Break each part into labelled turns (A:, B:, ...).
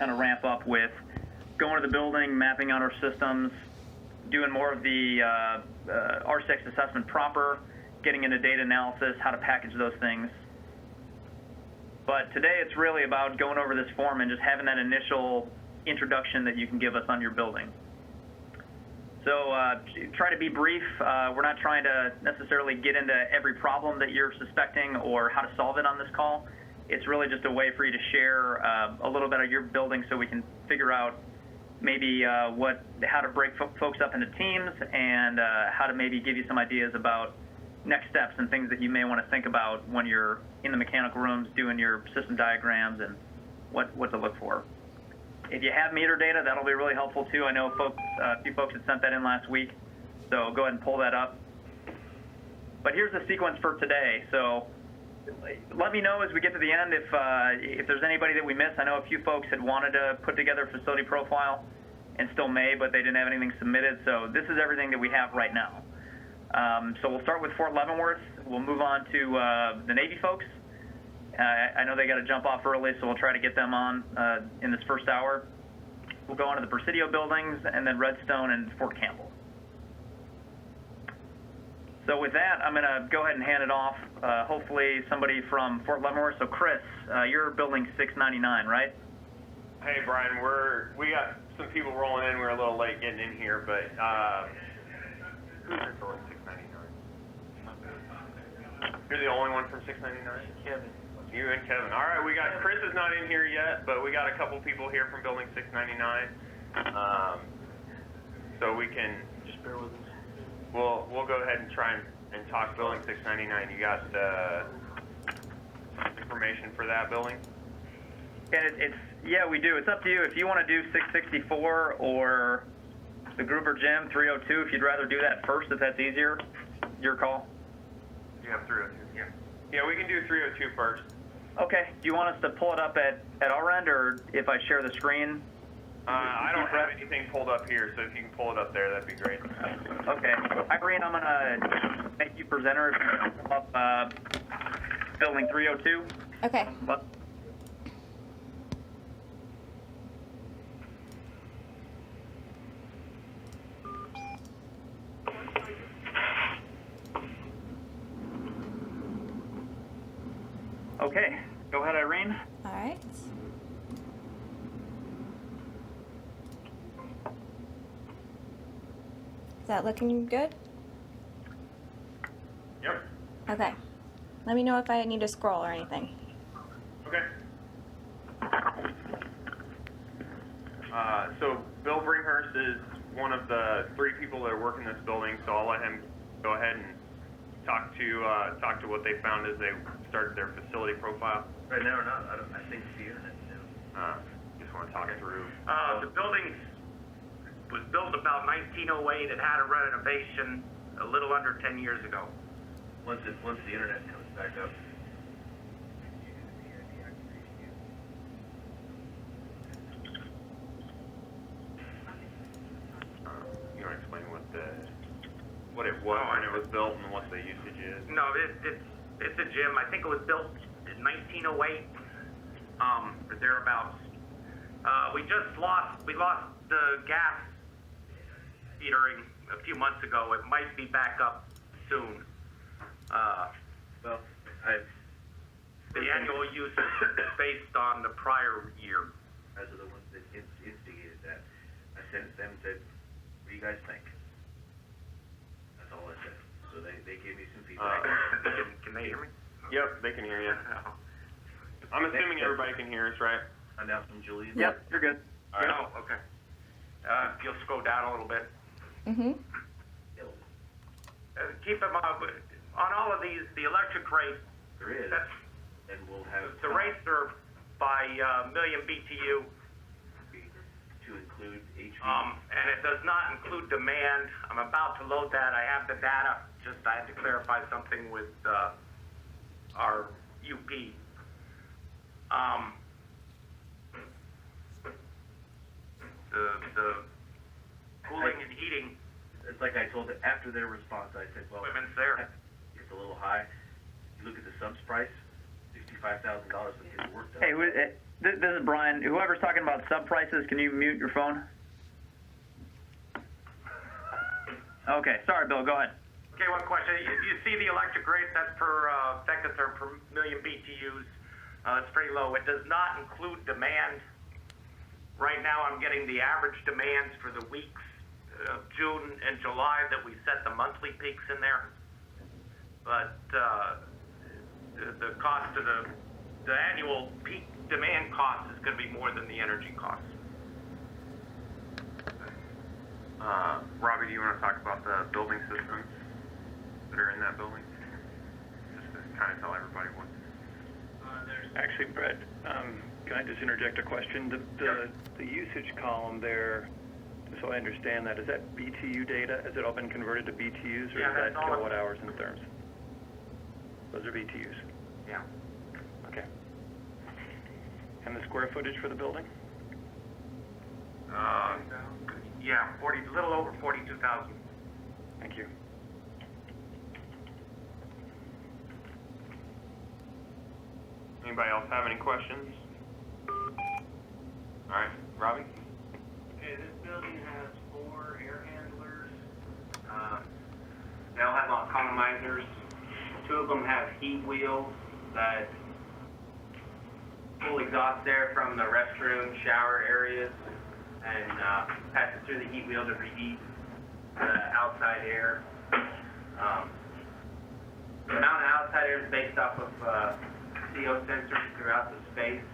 A: kind of ramp up with going to the building, mapping out our systems, doing more of the RCX assessment proper, getting into data analysis, how to package those things. But today it's really about going over this form and just having that initial introduction that you can give us on your building. So try to be brief. We're not trying to necessarily get into every problem that you're suspecting or how to solve it on this call. It's really just a way for you to share a little bit of your building so we can figure out maybe how to break folks up into teams and how to maybe give you some ideas about next steps and things that you may want to think about when you're in the mechanical rooms doing your system diagrams and what to look for. If you have meter data, that'll be really helpful too. I know a few folks had sent that in last week, so go ahead and pull that up. But here's the sequence for today. So let me know as we get to the end if there's anybody that we missed. I know a few folks had wanted to put together a facility profile and still may, but they didn't have anything submitted. So this is everything that we have right now. So we'll start with Fort Leavenworth. We'll move on to the Navy folks. I know they got to jump off early, so we'll try to get them on in this first hour. We'll go on to the Presidio buildings and then Redstone and Fort Campbell. So with that, I'm going to go ahead and hand it off. Hopefully somebody from Fort Leavenworth. So Chris, you're building 699, right?
B: Hey Brian, we got some people rolling in. We're a little late getting in here, but who's in building 699? You're the only one from 699?
C: Kevin.
B: You and Kevin. All right, Chris is not in here yet, but we got a couple people here from building 699. So we can
C: Just bear with us.
B: We'll go ahead and try and talk building 699. You got information for that building?
A: And yeah, we do. It's up to you. If you want to do 664 or the Gruber Gym 302, if you'd rather do that first, if that's easier, your call.
B: You have 302. Yeah. Yeah, we can do 302 first.
A: Okay. Do you want us to pull it up at our end, or if I share the screen?
B: I don't have anything pulled up here, so if you can pull it up there, that'd be great.
A: Okay. Irene, I'm going to make you presenter up building 302.
D: Okay.
A: Okay. Go ahead, Irene.
D: All right. Is that looking good?
B: Yep.
D: Okay. Let me know if I need to scroll or anything.
B: Okay. So Bill Bringhurst is one of the 3 people that work in this building, so I'll let him go ahead and talk to what they found as they started their facility profile.
C: Right now or not? I think it's the internet.
B: Just want to talk through.
E: The building was built about 1908. It had a renovation a little under 10 years ago.
C: Once the internet comes back up.
B: You want to explain what it was when it was built and what the usage is?
E: No, it's a gym. I think it was built in 1908, or thereabouts. We lost the gas metering a few months ago. It might be back up soon. The annual use is based on the prior year.
C: As of the ones that instigated that, I sent them and said, what do you guys think? That's all I said. So they gave me some feedback.
E: Can they hear me?
B: Yep, they can hear you. I'm assuming everybody can hear us, right?
C: I'm now from Julian.
A: Yep, you're good.
B: All right.
E: Oh, okay. You'll scroll down a little bit.
D: Mm-hmm.
E: Keep them up. On all of these, the electric rate,
C: There is. And we'll have
E: the rates are by million BTU,
C: to include HV.
E: and it does not include demand. I'm about to load that. I have the data. Just I had to clarify something with our UP. The cooling and heating
C: It's like I told them after their response, I said, well,
E: equipment's there.
C: it's a little high. You look at the subs price, $35,000 to get the work done.
A: Hey, this is Brian. Whoever's talking about sub prices, can you mute your phone? Okay, sorry, Bill. Go ahead.
E: Okay, one question. You see the electric rate, that's per decatherm per million BTUs. It's pretty low. It does not include demand. Right now, I'm getting the average demands for the weeks of June and July that we set the monthly peaks in there. But the cost of the annual peak demand cost is going to be more than the energy cost.
B: Robbie, do you want to talk about the building systems that are in that building? Just to kind of tell everybody what.
F: Actually, Brett, can I just interject a question? The usage column there, just so I understand that, is that BTU data? Has it all been converted to BTUs, or
E: Yeah,
F: is that
E: that's all.
F: kilowatt hours in therms? Those are BTUs.
E: Yeah.
F: Okay. And the square footage for the building?
E: Yeah, a little over 42,000.
F: Thank you.
B: Anybody else have any questions? All right, Robbie?
E: Okay, this building has 4 air handlers. They all have economizers. 2 of them have heat wheels that pull exhaust air from the restroom, shower areas, and pass it through the heat wheel to reheat the outside air. The amount of outside air is based off of CO sensors throughout the space.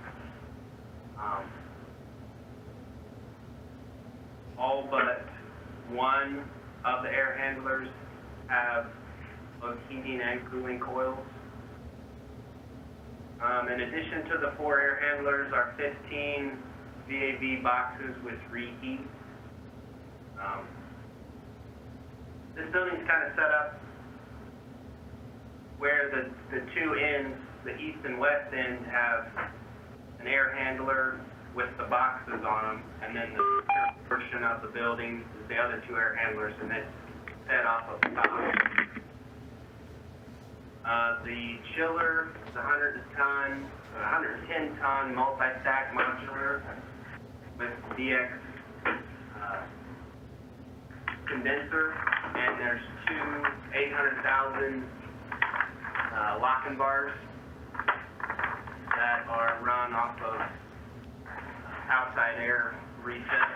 E: All but one of the air handlers have both heating and cooling coils. In addition to the 4 air handlers are 15 VAV boxes with reheat. This building's kind of set up where the 2 ends, the east and west end, have an air handler with the boxes on them, and then the portion of the building is the other 2 air handlers, and it's set off of the top. The chiller is 110 ton multi-stack modular with DX condenser, and there's 2 800,000 locking bars that are run off of outside air reset.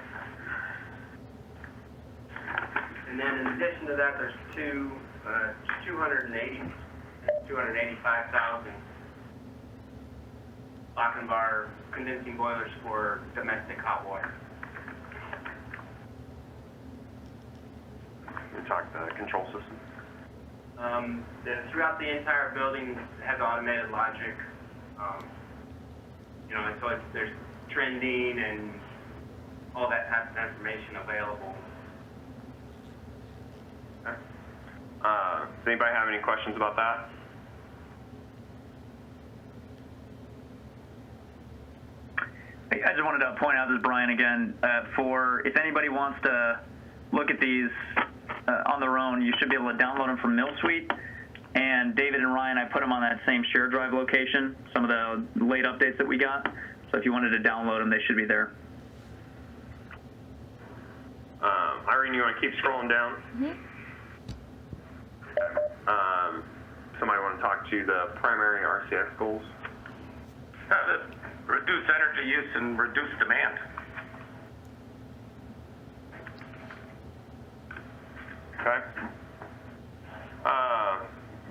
E: And then in addition to that, there's 285,000 locking bar condensing boilers for domestic hot water.
B: We talked control system.
E: Throughout the entire building has automated logic. And so there's trending and all that type of information available.
B: Okay. Does anybody have any questions about that?
A: I just wanted to point out, this is Brian again, for if anybody wants to look at these on their own, you should be able to download them from MillSuite. And David and Ryan, I put them on that same share drive location, some of the late updates that we got. So if you wanted to download them, they should be there.
B: Irene, you want to keep scrolling down?
D: Mm-hmm.
B: Somebody want to talk to the primary RCX goals?
E: Reduce energy use and reduce demand.
B: Okay.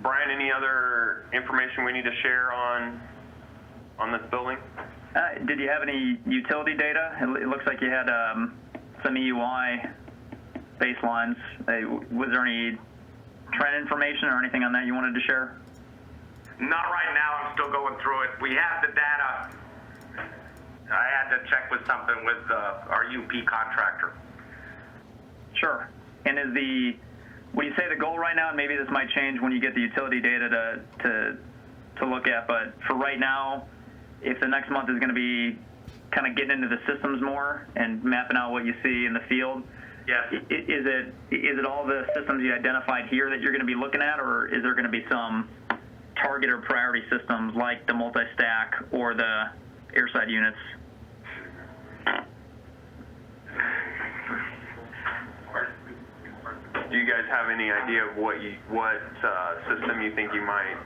B: Brian, any other information we need to share on this building?
A: Did you have any utility data? It looks like you had some EUI baselines. Was there any trend information or anything on that you wanted to share?
E: Not right now. I'm still going through it. We have the data. I had to check with something with our UP contractor.
A: Sure. And when you say the goal right now, and maybe this might change when you get the utility data to look at, but for right now, if the next month is going to be kind of getting into the systems more and mapping out what you see in the field,
E: Yes.
A: Is it all the systems you identified here that you're going to be looking at, or is there going to be some target or priority systems like the multi-stack or the airside units?
B: Do you guys have any idea of what system you think you might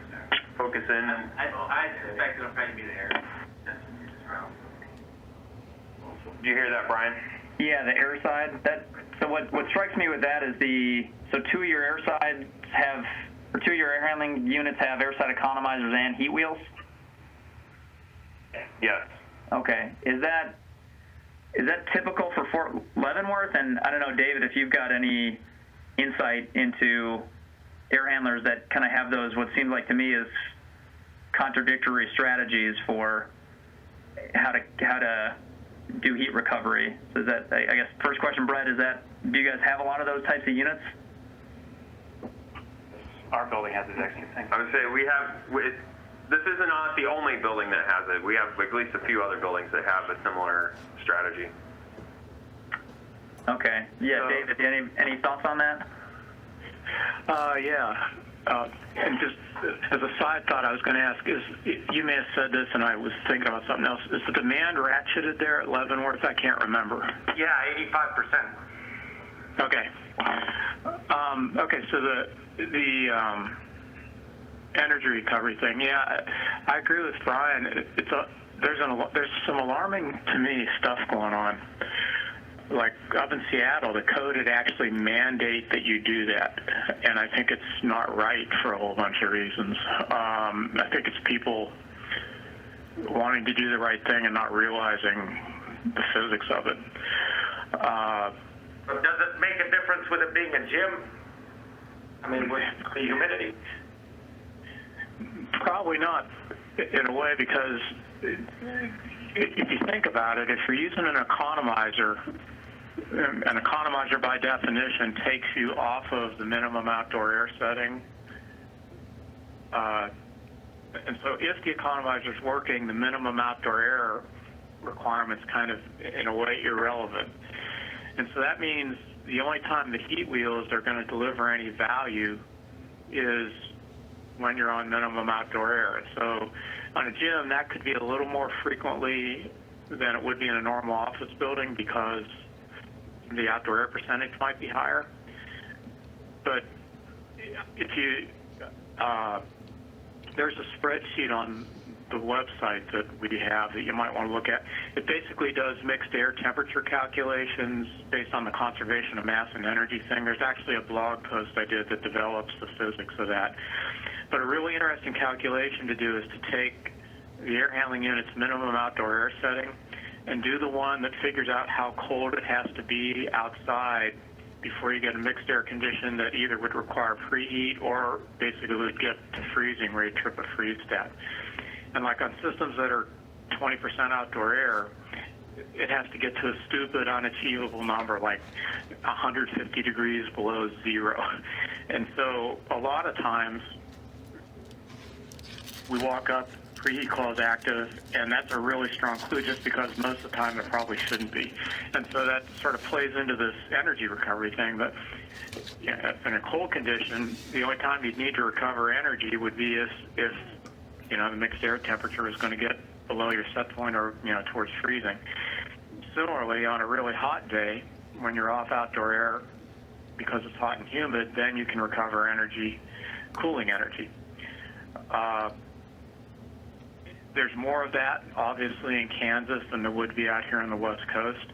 B: focus in?
C: I suspect it'll probably be the air.
B: Did you hear that, Brian?
A: Yeah, the airside. So what strikes me with that is two of your air air handling units have airside economizers and heat wheels?
B: Yes.
A: Okay. Is that typical for Fort Leavenworth? And I don't know, David, if you've got any insight into air handlers that kind of have those, what seems like to me is contradictory strategies for how to do heat recovery. So is that, I guess, first question, Brett, do you guys have a lot of those types of units?
F: Our building has it, actually. Thanks.
B: I would say this isn't not the only building that has it. We have at least a few other buildings that have a similar strategy.
A: Okay. Yeah, David, any thoughts on that?
G: Yeah. And just as a side thought, I was going to ask is, you may have said this and I was thinking about something else. Is the demand ratcheted there at Leavenworth? I can't remember.
E: Yeah, 85%.
G: Okay. Okay, so the energy recovery thing, yeah, I agree with Brian. There's some alarming to me stuff going on. Like up in Seattle, the code would actually mandate that you do that, and I think it's not right for a whole bunch of reasons. I think it's people wanting to do the right thing and not realizing the physics of it.
E: But does it make a difference with it being a gym? I mean, with the humidity?
G: Probably not, in a way, because if you think about it, if you're using an economizer by definition takes you off of the minimum outdoor air setting. And so if the economizer is working, the minimum outdoor air requirement's kind of, in a way, irrelevant. And so that means the only time the heat wheels are going to deliver any value is when you're on minimum outdoor air. So on a gym, that could be a little more frequently than it would be in a normal office building because the outdoor air percentage might be higher. But if you, there's a spreadsheet on the website that we have that you might want to look at. It basically does mixed air temperature calculations based on the conservation of mass and energy thing. There's actually a blog post I did that develops the physics of that. But a really interesting calculation to do is to take the air handling unit's minimum outdoor air setting and do the one that figures out how cold it has to be outside before you get a mixed air condition that either would require preheat or basically would get to freezing where you trip a freeze stat. And like on systems that are 20% outdoor air, it has to get to a stupid, unachievable number, like 150 degrees below zero. And so a lot of times we walk up, preheat clause active, and that's a really strong clue just because most of the time it probably shouldn't be. And so that sort of plays into this energy recovery thing. But in a cold condition, the only time you'd need to recover energy would be if the mixed air temperature is going to get below your set point or, towards freezing. Similarly, on a really hot day, when you're off outdoor air, because it's hot and humid, then you can recover energy, cooling energy. There's more of that, obviously, in Kansas than there would be out here on the West Coast.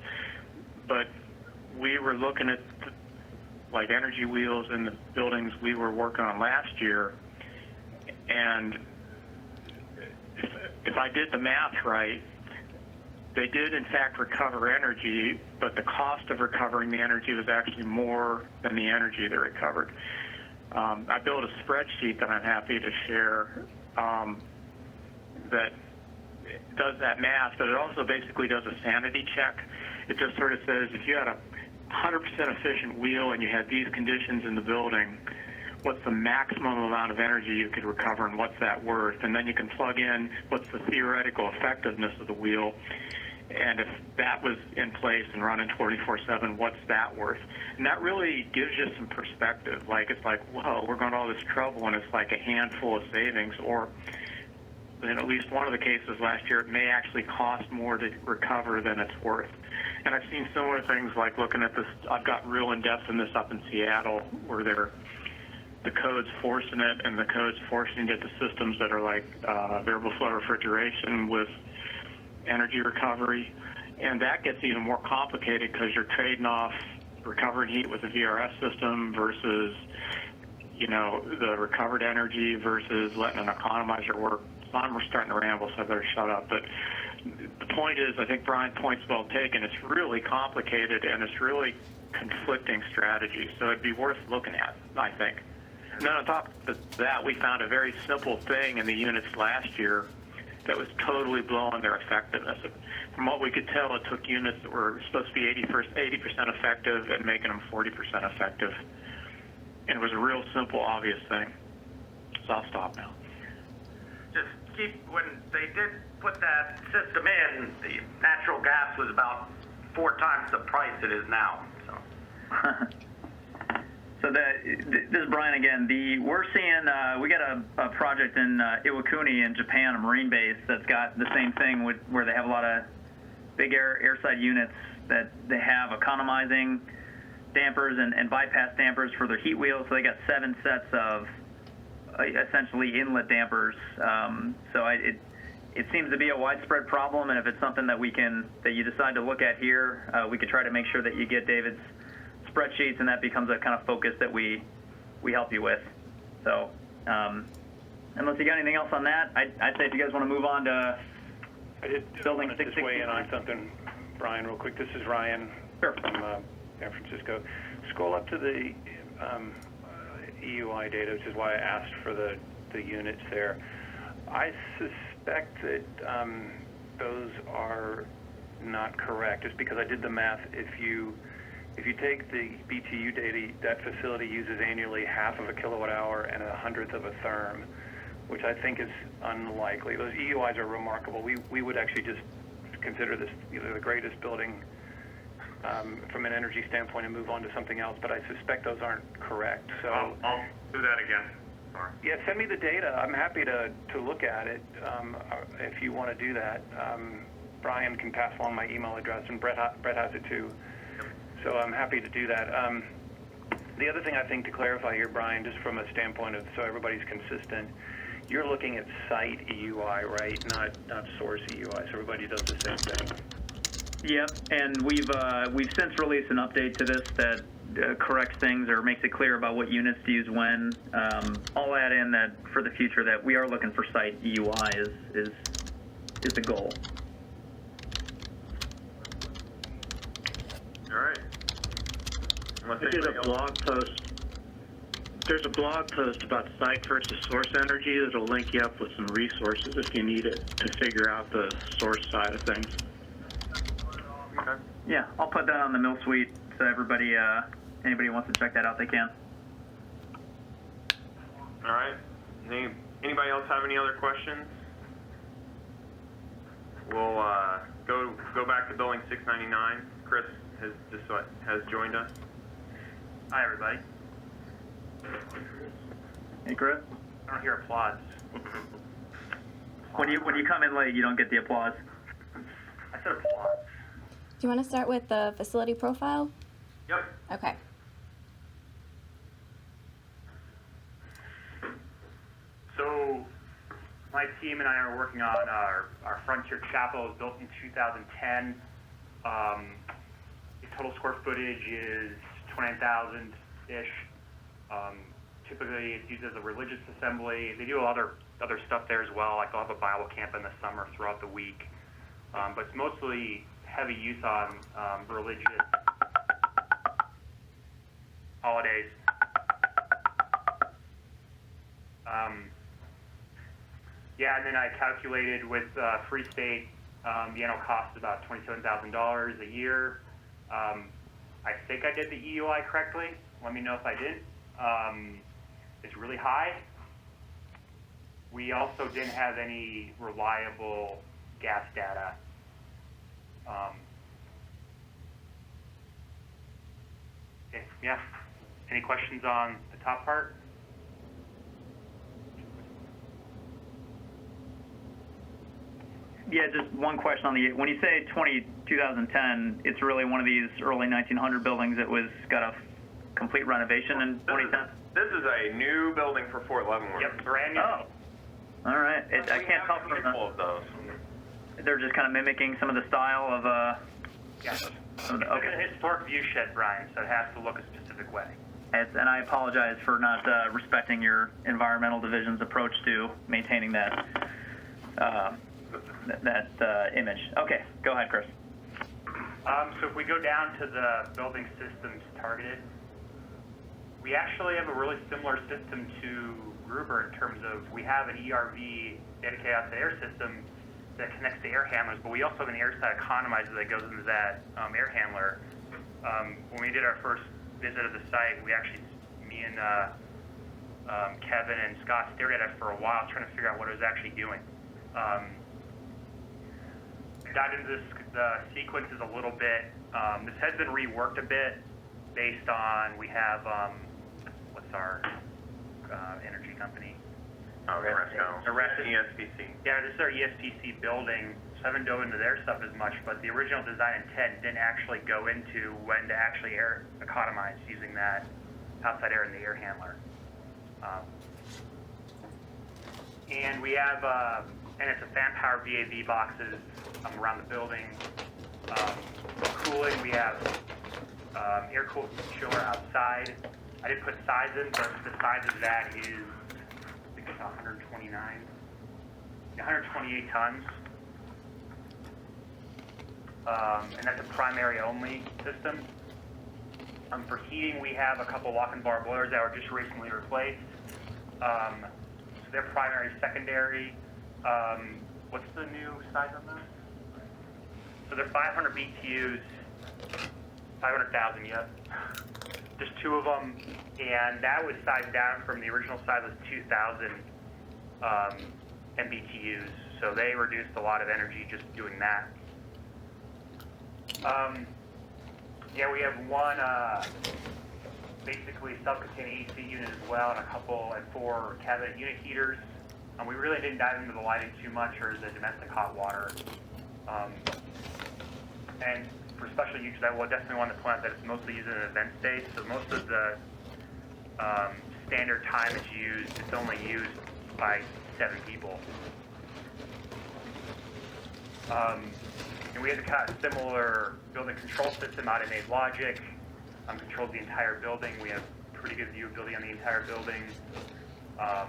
G: But we were looking at, energy wheels in the buildings we were working on last year, and if I did the math right, they did, in fact, recover energy, but the cost of recovering the energy was actually more than the energy they recovered. I built a spreadsheet that I'm happy to share that does that math, but it also basically does a sanity check. It just sort of says if you had a 100% efficient wheel and you had these conditions in the building, what's the maximum amount of energy you could recover and what's that worth? And then you can plug in what's the theoretical effectiveness of the wheel. And if that was in place and running 24/7, what's that worth? And that really gives you some perspective. Like, it's like, whoa, we're going to all this trouble, and it's like a handful of savings. Or in at least one of the cases last year, it may actually cost more to recover than it's worth. And I've seen similar things, like looking at this. I've gotten real in-depth in this up in Seattle, where the code's forcing it, and the code's forcing it to systems that are like variable flow refrigeration with energy recovery, and that gets even more complicated because you're trading off recovering heat with a VRF system versus, the recovered energy versus letting an economizer work. I'm starting to ramble, so I better shut up. But the point is, I think Brian's point's well taken. It's really complicated, and it's really conflicting strategies, so it'd be worth looking at, I think. And then on top of that, we found a very simple thing in the units last year that was totally blowing their effectiveness. From what we could tell, it took units that were supposed to be 80% effective and making them 40% effective. And it was a real simple, obvious thing. So I'll stop now.
E: Just when they did put that system in, the natural gas was about 4 times the price it is now. So.
A: So this is Brian again. We're seeing we got a project in Iwakuni in Japan, a marine base that's got the same thing where they have a lot of big airside units that they have economizing dampers and bypass dampers for their heat wheels. So they got 7 sets of essentially inlet dampers. So it seems to be a widespread problem, and if it's something that you decide to look at here, we could try to make sure that you get David's spreadsheets, and that becomes a kind of focus that we help you with. So unless you got anything else on that, I'd say if you guys want to move on to building 660.
F: Just weigh in on something, Brian, real quick. This is Ryan
A: Sure.
F: from San Francisco. Scroll up to the EUI data, which is why I asked for the units there. I suspect that those are not correct, just because I did the math. If you take the BTU data, that facility uses annually half of a kilowatt hour and 1/100th of a therm, which I think is unlikely. Those EUIs are remarkable. We would actually just consider this the greatest building from an energy standpoint and move on to something else, but I suspect those aren't correct. So
B: I'll do that again. Sorry.
F: Yeah, send me the data. I'm happy to look at it if you want to do that. Brian can pass along my email address, and Brett has it too. So I'm happy to do that. The other thing I think to clarify here, Brian, just from a standpoint of so everybody's consistent, you're looking at site EUI, right? Not source EUI. So everybody does the same thing.
A: Yep, and we've since released an update to this that corrects things or makes it clear about what units to use when. I'll add in that for the future that we are looking for site EUI is the goal.
B: All right.
G: There's a blog post. There's a blog post about site versus source energy that'll link you up with some resources if you need it to figure out the source side of things.
B: Okay.
A: Yeah, I'll put that on the Mill Suite so everybody, anybody who wants to check that out, they can.
B: All right. Anybody else have any other questions? We'll go back to building 699. Chris has joined us.
E: Hi, everybody.
A: Hey, Chris.
E: I don't hear applause.
A: When you come in late, you don't get the applause.
E: I said applause.
D: Do you want to start with the facility profile?
E: Yep.
D: Okay.
E: So my team and I are working on our Frontier Chapel. It was built in 2010. The total square footage is 29,000-ish. Typically, it's used as a religious assembly. They do other stuff there as well. Like they'll have a Bible camp in the summer throughout the week. But it's mostly heavy use on religious holidays. Yeah, and then I calculated with Free State, the annual cost is about $27,000 a year. I think I did the EUI correctly. Let me know if I didn't. It's really high. We also didn't have any reliable gas data.
H: Okay, yeah. Any questions on the top part?
A: Yeah, just one question on when you say 2010, it's really one of these early 1900 buildings that got a complete renovation in 2010?
B: This is a new building for Fort Leavenworth.
H: Yep, brand new.
A: Oh, all right. I can't tell
B: We have a handful of those.
A: They're just kind of mimicking some of the style of
H: Yeah.
A: okay.
H: It's a historic view shed, Brian, so it has to look a specific way.
A: And I apologize for not respecting your environmental division's approach to maintaining that image. Okay, go ahead, Chris.
H: So if we go down to the building systems targeted, we actually have a really similar system to Gruber in terms of we have an ERV dedicated outside air system that connects to air handlers, but we also have an airside economizer that goes into that air handler. When we did our first visit of the site, we actually, me and Kevin and Scott stared at it for a while trying to figure out what it was actually doing. Got into the sequences a little bit. This has been reworked a bit based on, we have, what's our energy company?
B: Aresco. ESPC.
H: Yeah, this is our ESPC building, so I haven't dove into their stuff as much, but the original design intent didn't actually go into when to actually air economize using that outside air in the air handler. And we have, and it's a fan-powered VAV boxes around the building. Cooling, we have air-cooled chiller outside. I didn't put size in, but the size of that is, I think it's 128 tons. And that's a primary only system. For heating, we have a couple walk-in bar boilers that were just recently replaced. So they're primary, secondary. What's the new size on those? So they're 500 BTUs, 500,000, yep. There's two of them, and that was sized down from the original size was 2,000 MBTUs. So they reduced a lot of energy just doing that. Yeah, we have one basically self-contained AC unit as well, and a couple and 4 cabinet unit heaters. We really didn't dive into the lighting too much or the domestic hot water. And for special use, I will definitely want to point out that it's mostly used in an event space. So most of the standard time it's used, it's only used by 7 people. And we had a kind of similar building control system out in Logic. Controlled the entire building. We have pretty good view of building on the entire building. I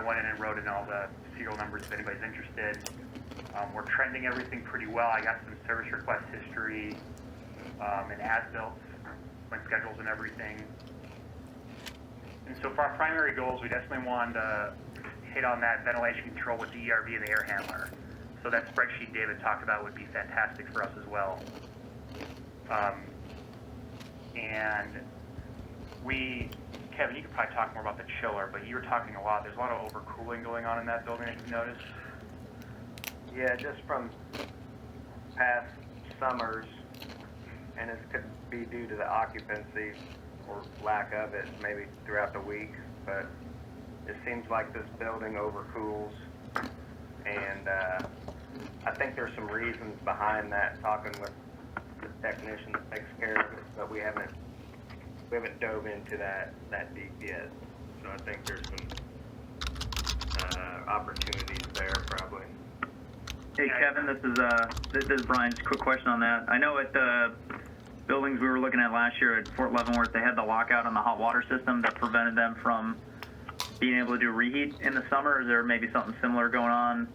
H: went in and wrote in all the serial numbers if anybody's interested. We're trending everything pretty well. I got some service request history and as-built, schedules and everything. And so for our primary goals, we definitely wanted to hit on that ventilation control with the ERV and the air handler. So that spreadsheet David talked about would be fantastic for us as well. And Kevin, you could probably talk more about the chiller, but you were talking a lot. There's a lot of overcooling going on in that building that you noticed.
I: Yeah, just from past summers, and this could be due to the occupancy or lack of it, maybe throughout the week, but it seems like this building overcools, and I think there's some reasons behind that, talking with the technician that takes care of it, but we haven't dove into that deep yet. So I think there's some opportunities there probably.
A: Hey Kevin, this is Brian. Just a quick question on that. I know at the buildings we were looking at last year at Fort Leavenworth, they had the lockout on the hot water system that prevented them from being able to do reheat in the summer. Is there maybe something similar going on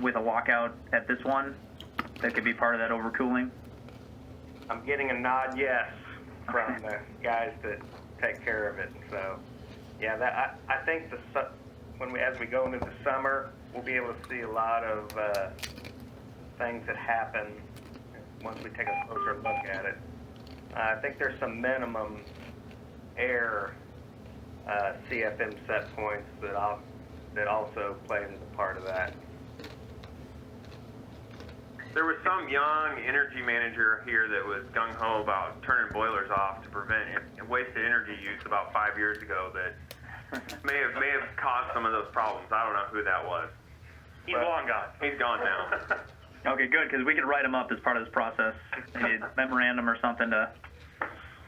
A: with a lockout at this one that could be part of that overcooling?
I: I'm getting a nod yes from the guys that take care of it. So, yeah, I think as we go into the summer, we'll be able to see a lot of things that happen once we take a closer look at it. I think there's some minimum air CFM set points that also play into part of that.
B: There was some young energy manager here that was gung-ho about turning boilers off to prevent wasted energy use about 5 years ago that may have caused some of those problems. I don't know who that was.
H: He's long gone.
B: He's gone now.
A: Okay, good, because we could write him up as part of this process. Maybe a memorandum or something to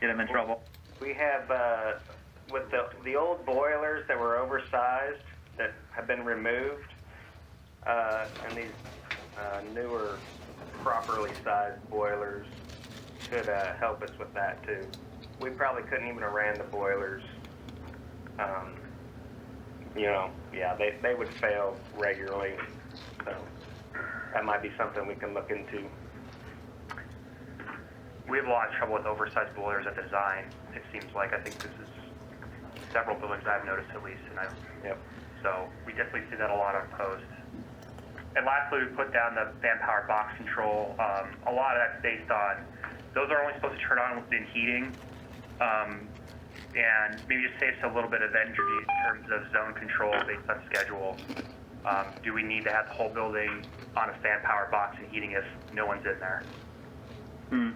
A: get him in trouble.
I: We have, with the old boilers that were oversized that have been removed, and these newer, properly sized boilers could help us with that too. We probably couldn't even have ran the boilers. They would fail regularly, so that might be something we can look into.
H: We have a lot of trouble with oversized boilers at design. It seems like I think this is several buildings I've noticed at least, and
I: Yep.
H: so we definitely see that a lot on post. And lastly, we put down the fan powered box control. A lot of that's based on those are only supposed to turn on within heating, and maybe just saves a little bit of energy in terms of zone control based on schedule. Do we need to have the whole building on a fan powered box and heating if no one's in there?
A: Do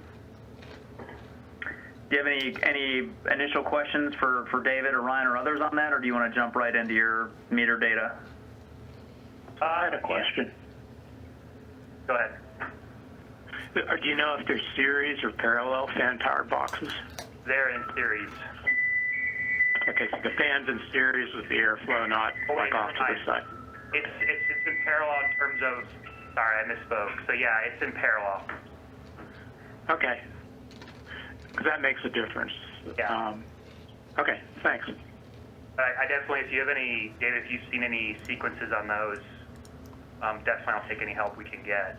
A: you have any initial questions for David or Ryan or others on that, or do you want to jump right into your meter data?
G: I had a question.
H: Go ahead.
G: Do you know if there's series or parallel fan-powered boxes?
H: They're in series.
G: Okay, so the fan's in series with the airflow, not like off to the side.
H: It's in parallel in terms of, sorry, I misspoke. So yeah, it's in parallel.
G: Okay. Because that makes a difference.
H: Yeah.
G: Okay, thanks.
H: I definitely, if you have any, David, if you've seen any sequences on those, definitely I'll take any help we can get.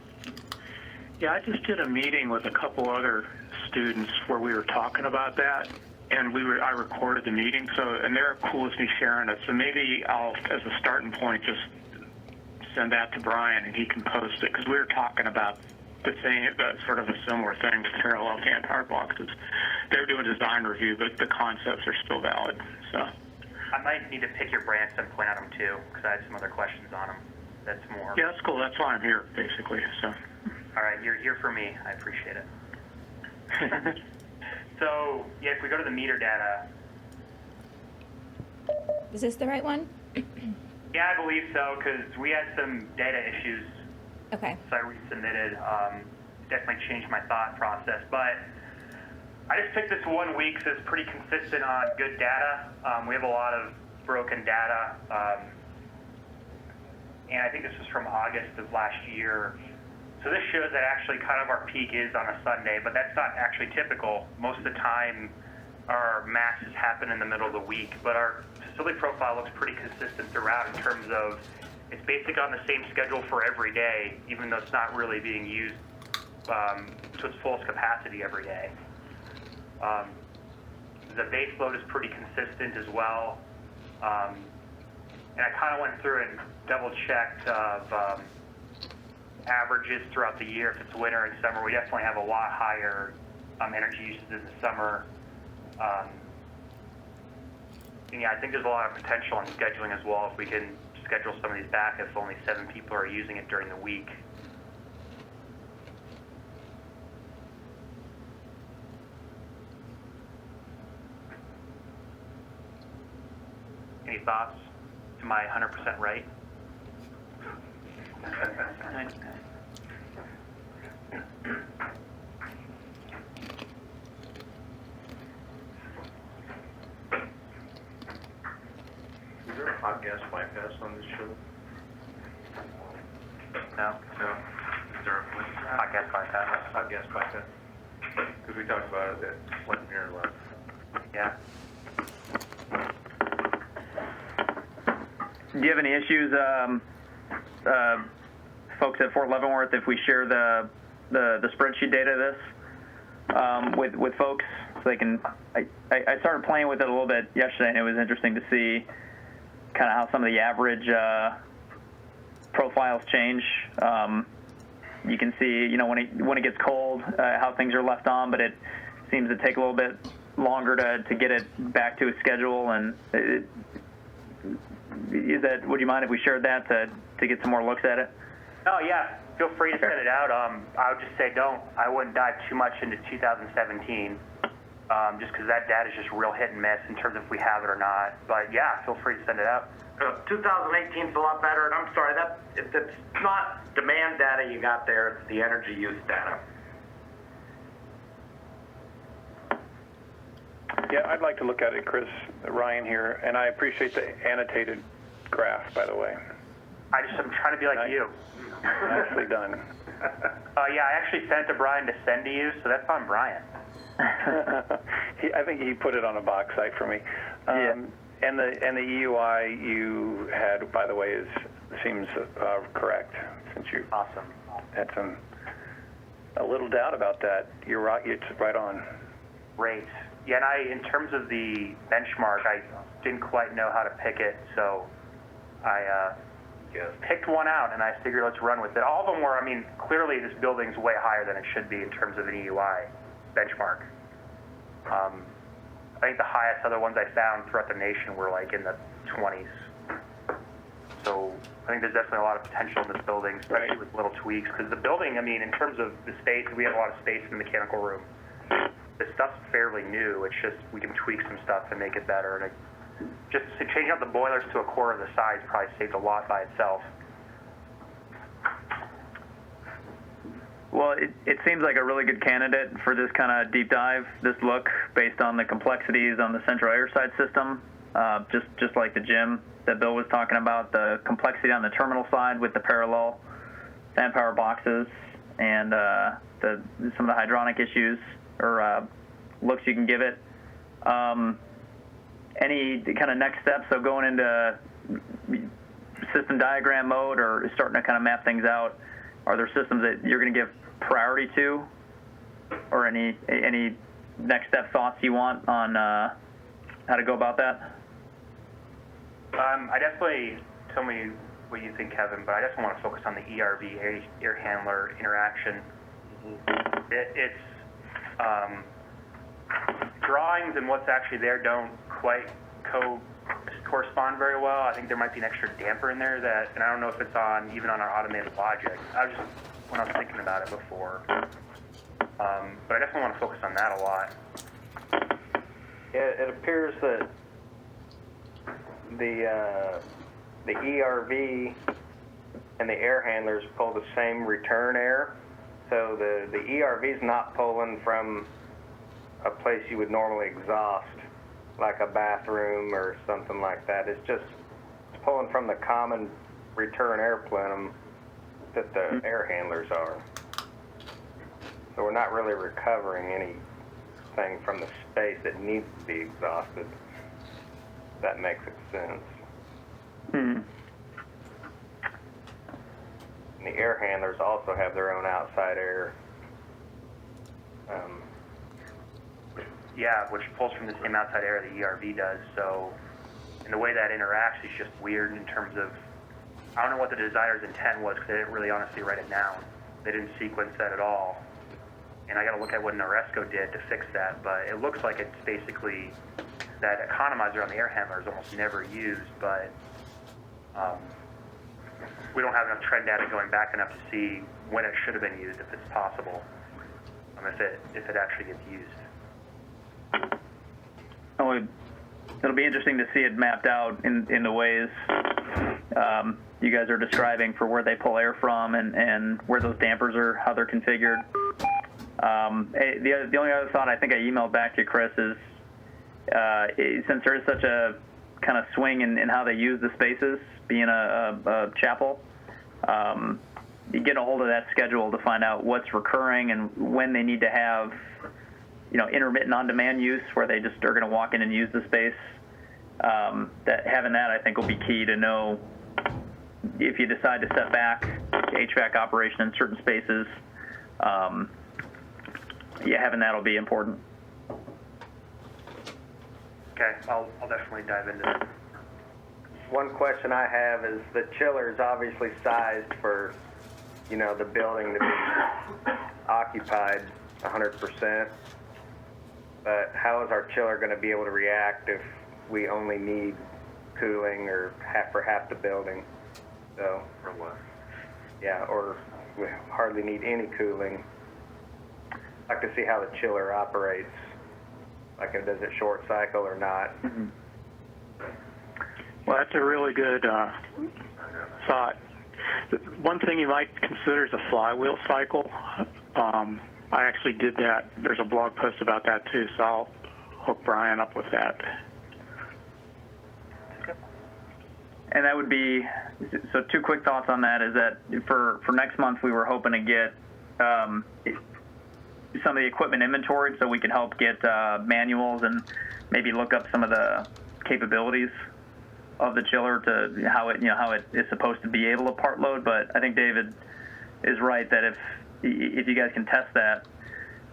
G: Yeah, I just did a meeting with a couple other students where we were talking about that, and I recorded the meeting, and they're cool with me sharing it. So maybe I'll, as a starting point, just send that to Brian and he can post it, because we were talking about the thing, sort of a similar thing with parallel fan powered boxes. They're doing a design review, but the concepts are still valid. So
H: I might need to pick your brain at some point on them too, because I had some other questions on them. That's more.
G: yeah, that's cool. That's why I'm here, basically. So.
H: All right, you're here for me. I appreciate it. So yeah, if we go to the meter data.
D: Is this the right one?
H: Yeah, I believe so, because we had some data issues.
D: Okay.
H: So I resubmitted. Definitely changed my thought process, but I just picked this 1 week because it's pretty consistent on good data. We have a lot of broken data, and I think this was from August of last year. So this shows that actually kind of our peak is on a Sunday, but that's not actually typical. Most of the time, our masses happen in the middle of the week, but our facility profile looks pretty consistent throughout in terms of it's basically on the same schedule for every day, even though it's not really being used to its fullest capacity every day. The base load is pretty consistent as well. And I kind of went through and double-checked of averages throughout the year. If it's winter and summer, we definitely have a lot higher energy usage in the summer. And yeah, I think there's a lot of potential in scheduling as well if we can schedule some of these back if only 7 people are using it during the week. Any thoughts? Am I 100% right?
C: Is there a hot gas bypass on this show?
H: No?
C: No. Is there a
H: Hot gas bypass?
C: hot gas bypass? Because we talked about it at Flint here last.
H: Yeah.
A: Do you have any issues, folks at Fort Leavenworth, if we share the spreadsheet data of this with folks, so they can? I started playing with it a little bit yesterday, and it was interesting to see kind of how some of the average profiles change. You can see, when it gets cold, how things are left on, but it seems to take a little bit longer to get it back to a schedule. And would you mind if we shared that to get some more looks at it?
H: Oh yeah, feel free to send it out. I would just say I wouldn't dive too much into 2017, just because that data is just real hit and miss in terms of if we have it or not. But yeah, feel free to send it out.
I: 2018 is a lot better, and I'm sorry, it's not demand data you got there, it's the energy use data.
F: Yeah, I'd like to look at it, Chris, Ryan here, and I appreciate the annotated graph, by the way.
H: I'm trying to be like you.
F: Nicely done.
H: Yeah, I actually sent it to Brian to send to you, so that's on Brian.
F: I think he put it on a box site for me. And the EUI you had, by the way, seems correct, since you had a little doubt about that. You're right. It's right on.
H: Great. Yeah, and in terms of the benchmark, I didn't quite know how to pick it, so I picked one out, and I figured let's run with it. All of them were, clearly this building's way higher than it should be in terms of an EUI benchmark. I think the highest other ones I found throughout the nation were like in the 20s. So I think there's definitely a lot of potential in this building, especially with little tweaks. Because the building, in terms of the space, we have a lot of space in the mechanical room. The stuff's fairly new. It's just we can tweak some stuff and make it better. And just changing out the boilers to a quarter of the size probably saved a lot by itself.
A: Well, it seems like a really good candidate for this kind of deep dive, this look, based on the complexities on the central air side system, just like the gym that Bill was talking about, the complexity on the terminal side with the parallel fan power boxes and some of the hydronic issues or looks you can give it. Any kind of next steps of going into system diagram mode or starting to kind of map things out? Are there systems that you're going to give priority to, or any next step thoughts you want on how to go about that?
H: I definitely, tell me what you think, Kevin, but I definitely want to focus on the ERV, air handler interaction. It's drawings and what's actually there don't quite correspond very well. I think there might be an extra damper in there and I don't know if it's even on our automated logic. When I was thinking about it before. But I definitely want to focus on that a lot.
I: It appears that the ERV and the air handlers pull the same return air. So the ERV is not pulling from a place you would normally exhaust, like a bathroom or something like that. It's pulling from the common return air plenum that the air handlers are. So we're not really recovering anything from the space that needs to be exhausted. If that makes sense. And the air handlers also have their own outside air.
H: Yeah, which pulls from the same outside air the ERV does. So, and the way that interacts is just weird in terms of, I don't know what the designer's intent was because they didn't really honestly write it down. They didn't sequence that at all. And I got to look at what Noresco did to fix that. But it looks like it's basically that economizer on the air handler is almost never used. But we don't have enough trend data going back enough to see when it should have been used, if it's possible, if it actually gets used.
A: Oh, it'll be interesting to see it mapped out in the ways you guys are describing for where they pull air from and where those dampers are, how they're configured. The only other thought I think I emailed back to Chris is since there is such a kind of swing in how they use the spaces, being a chapel, you get a hold of that schedule to find out what's recurring and when they need to have intermittent on-demand use where they just are going to walk in and use the space. Having that, I think, will be key to know if you decide to step back HVAC operation in certain spaces. Having that will be important.
H: Okay, I'll definitely dive into that.
I: One question I have is the chiller is obviously sized for, the building to be occupied 100%. But how is our chiller going to be able to react if we only need cooling or for half the building? So,
C: For what?
I: yeah, or we hardly need any cooling. I'd like to see how the chiller operates, like does it short cycle or not.
G: Well, that's a really good thought. One thing you might consider is a flywheel cycle. I actually did that. There's a blog post about that too, so I'll hook Brian up with that.
A: And that would be, so 2 quick thoughts on that is that for next month we were hoping to get some of the equipment inventoried so we could help get manuals and maybe look up some of the capabilities of the chiller to how it is supposed to be able to part load. But I think David is right that if you guys can test that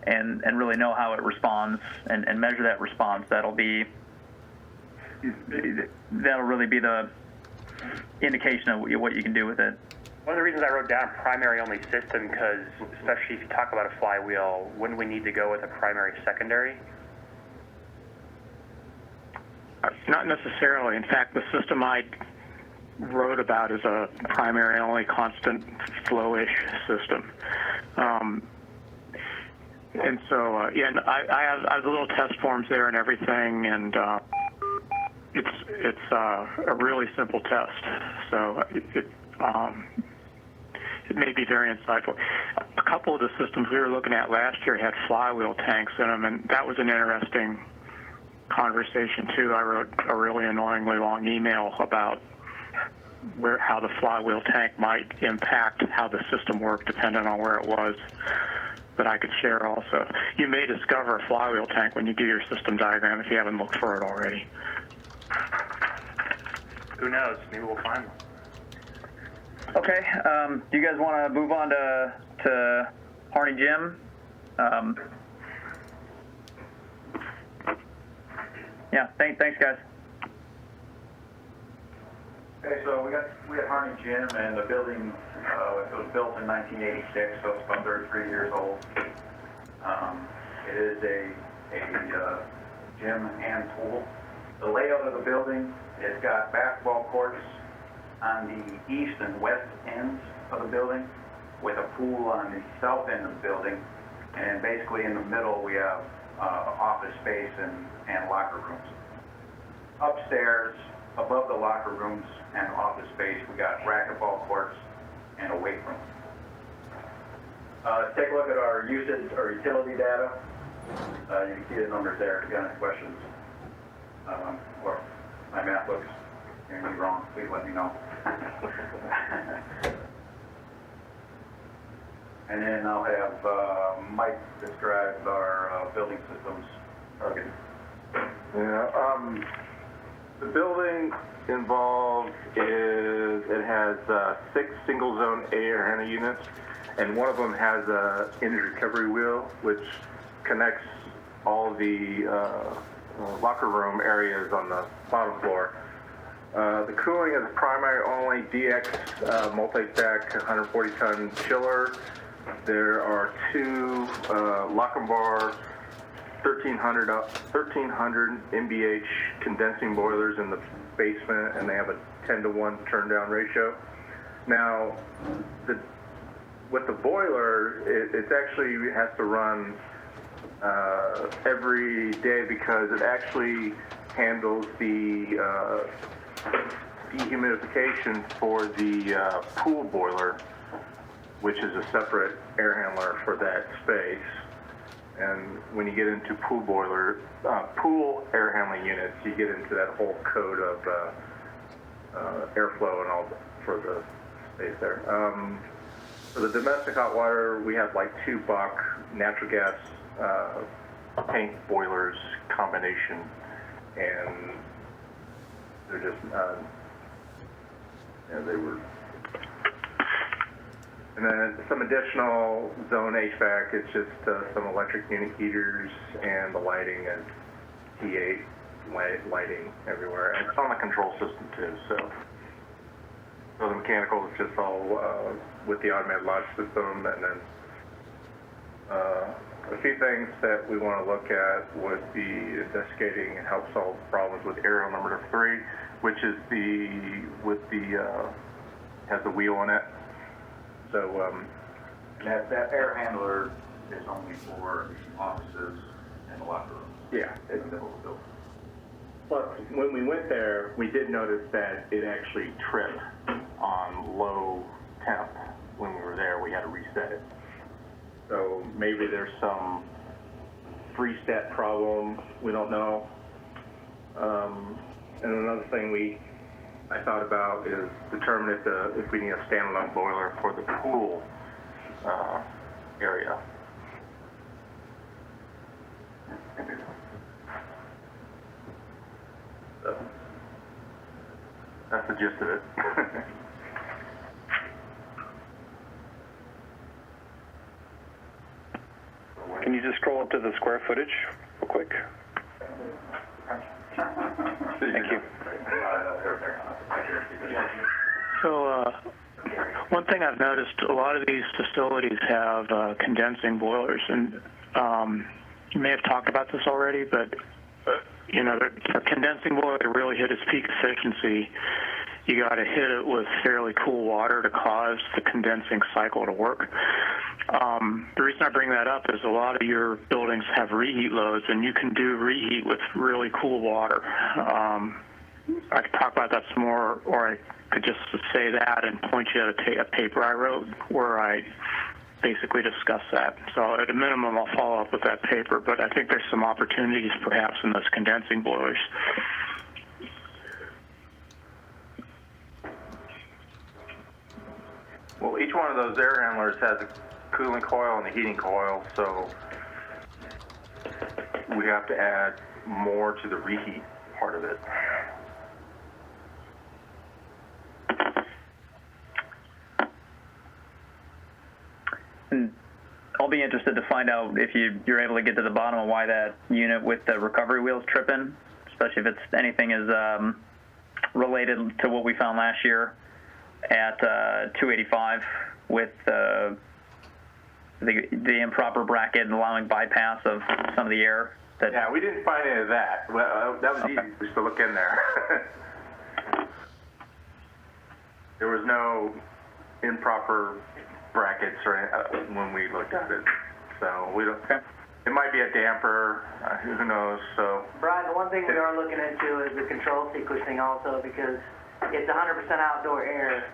A: and really know how it responds and measure that response, that'll really be the indication of what you can do with it.
H: One of the reasons I wrote down primary only system, because especially if you talk about a flywheel, wouldn't we need to go with a primary secondary?
G: Not necessarily. In fact, the system I wrote about is a primary only constant flow-ish system. And so, and I have the little test forms there and everything, and it's a really simple test. So it may be very insightful. A couple of the systems we were looking at last year had flywheel tanks in them, and that was an interesting conversation too. I wrote a really annoyingly long email about how the flywheel tank might impact how the system worked depending on where it was, that I could share also. You may discover a flywheel tank when you do your system diagram if you haven't looked for it already.
H: Who knows? Maybe we'll find one.
A: Okay, do you guys want to move on to Harney Gym? Yeah, thanks guys.
J: Okay, so we had Harney Gym, and the building it was built in 1986, so it's about 33 years old. It is a gym and pool. The layout of the building, it's got basketball courts on the east and west ends of the building, with a pool on the south end of the building, and basically in the middle we have office space and locker rooms. Upstairs, above the locker rooms and office space, we got racquetball courts and a weight room. Let's take a look at our usage or utility data. You can see the numbers there. If you got any questions, or my math looks wrong, please let me know. And then I'll have Mike describe our building systems targeting.
K: Yeah, the building involved it has 6 single zone air handling units, and one of them has a energy recovery wheel, which connects all the locker room areas on the bottom floor. The cooling is primary only DX multi-stack 140-ton chiller. There are 2 Lochinvar 1300 MBH condensing boilers in the basement, and they have a 10-to-1 turn down ratio. Now, with the boiler, it actually has to run every day because it actually handles the dehumidification for the pool boiler, which is a separate air handler for that space. And when you get into pool air handling units, you get into that whole code of airflow and all for the space there. For the domestic hot water, we have like 2 Bach natural gas tank boilers combination, and they're just they were. And then some additional zone HVAC, it's just some electric unit heaters and the lighting and T8 lighting everywhere. And it's on the control system too, so the mechanical is just all with the automated launch system. And then a few things that we want to look at would be investigating and help solve problems with aerial number 3, which is has the wheel on it. So
J: That air handler is only for the offices and the locker room.
K: Yeah.
J: In the middle of the building.
K: But when we went there, we did notice that it actually tripped on low temp. When we were there, we had to reset it. So maybe there's some freestat problem, we don't know. And another thing I thought about is determine if we need a standalone boiler for the pool area. So that's the gist of it.
F: Can you just scroll up to the square footage real quick? Thank you. So one thing I've noticed, a lot of these facilities have condensing boilers, and you may have talked about this already, but you know, a condensing boiler to really hit its peak efficiency, you got to hit it with fairly cool water to cause the condensing cycle to work. The reason I bring that up is a lot of your buildings have reheat loads, and you can do reheat with really cool water. I could talk about that some more, or I could just say that and point you at a paper I wrote where I basically discuss that. So at a minimum, I'll follow up with that paper, but I think there's some opportunities perhaps in those condensing boilers.
K: Well, each one of those air handlers has a cooling coil and a heating coil, so we have to add more to the reheat part of it.
A: And I'll be interested to find out if you're able to get to the bottom of why that unit with the recovery wheels tripping, especially if it's anything is related to what we found last year at 285 with the improper bracket allowing bypass of some of the air.
K: Yeah, we didn't find any of that. Well, that was easy just to look in there. There was no improper brackets when we looked at it, so we don't.
A: Okay.
K: It might be a damper. Who knows? So.
L: Brian, the one thing we are looking into is the control sequencing also, because it's 100% outdoor air.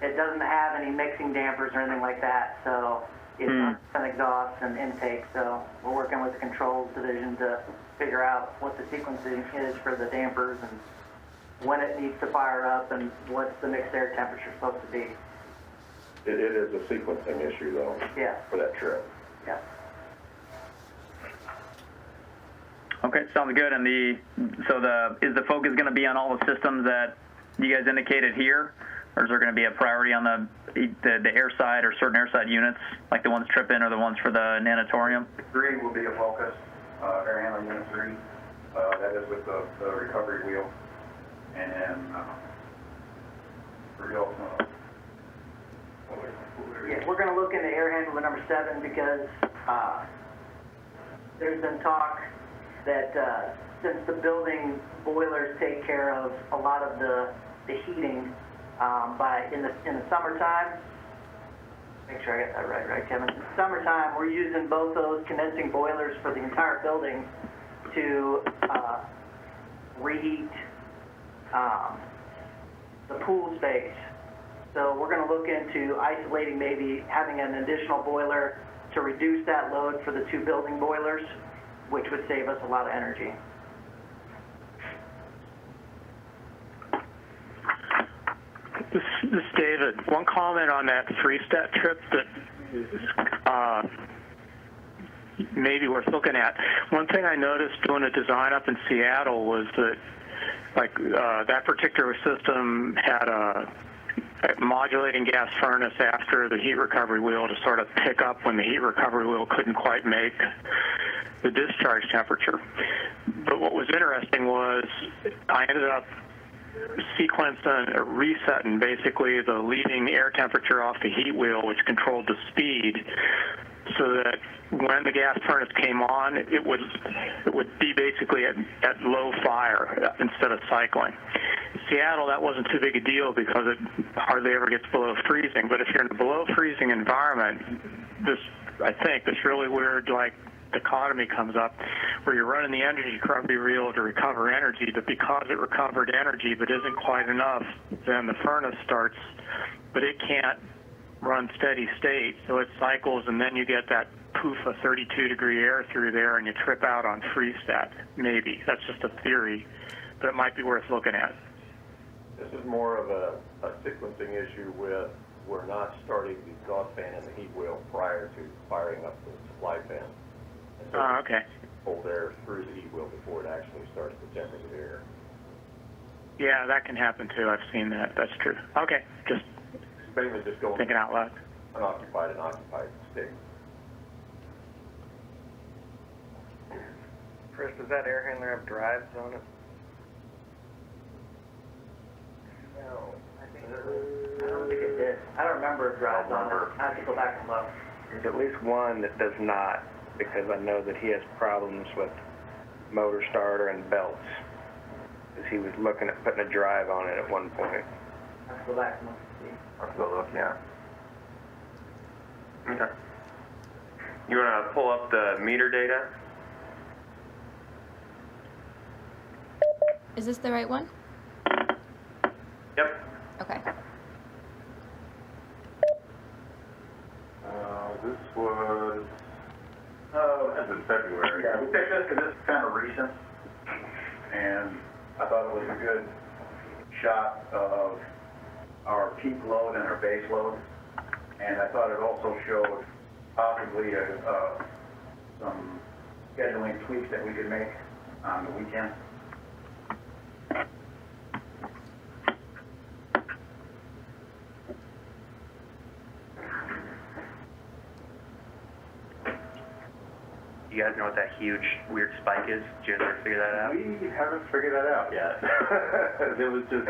L: It doesn't have any mixing dampers or anything like that, so it's 100% exhaust and intake. So we're working with the controls division to figure out what the sequencing is for the dampers and when it needs to fire up and what's the mixed air temperature supposed to be.
K: It is a sequencing issue, though.
L: Yeah.
K: For that trip.
L: Yeah.
A: Okay, sounds good. And is the focus going to be on all the systems that you guys indicated here, or is there going to be a priority on the air side or certain air side units, like the ones tripping or the ones for the nanatorium?
J: 3 will be a focus, air handling unit 3. That is with the recovery wheel. And then
L: Yeah, we're going to look into air handler number 7 because there's been talk that since the building boilers take care of a lot of the heating in the summertime. Make sure I got that right, Kevin. In the summertime, we're using both those condensing boilers for the entire building to reheat the pool space. So we're going to look into isolating, maybe having an additional boiler to reduce that load for the 2 building boilers, which would save us a lot of energy.
G: This is David. One comment on that three-stat trip that maybe worth looking at. One thing I noticed doing a design up in Seattle was that, that particular system had a modulating gas furnace after the heat recovery wheel to sort of pick up when the heat recovery wheel couldn't quite make the discharge temperature. But what was interesting was I ended up sequencing or resetting basically the leaving air temperature off the heat wheel, which controlled the speed, so that when the gas furnace came on, it would be basically at low fire instead of cycling. Seattle, that wasn't too big a deal because it hardly ever gets below freezing. But if you're in a below freezing environment, I think this really weird, like, dichotomy comes up where you're running the energy recovery reel to recover energy, but because it recovered energy but isn't quite enough, then the furnace starts, but it can't run steady state, so it cycles, and then you get that poof of 32-degree air through there, and you trip out on freeze stat. Maybe. That's just a theory, but it might be worth looking at.
M: This is more of a sequencing issue with we're not starting the exhaust fan and the heat wheel prior to firing up the supply fan.
G: Okay.
M: Cold air through the heat wheel before it actually starts the temperature air.
G: Yeah, that can happen too. I've seen that. That's true. Okay, just
M: Mainly just going
G: thinking out loud.
M: unoccupied and occupied state.
I: Chris, does that air handler have drives on it?
L: No, I don't think it did. I don't remember drives on it. I have to go back and look.
I: There's at least one that does not, because I know that he has problems with motor starter and belts. Because he was looking at putting a drive on it at one point.
L: I have to go back and look and see.
B: Let's go look, yeah. Okay. You want to pull up the meter data?
D: Is this the right one?
B: Yep.
D: Okay.
J: This was, that's in February. Yeah, we picked this because this is kind of recent, and I thought it was a good shot of our peak load and our base load, and I thought it also showed possibly some scheduling tweaks that we could make on the weekend.
C: You guys know what that huge weird spike is? Did you guys ever figure that out?
K: We haven't figured that out yet. It was just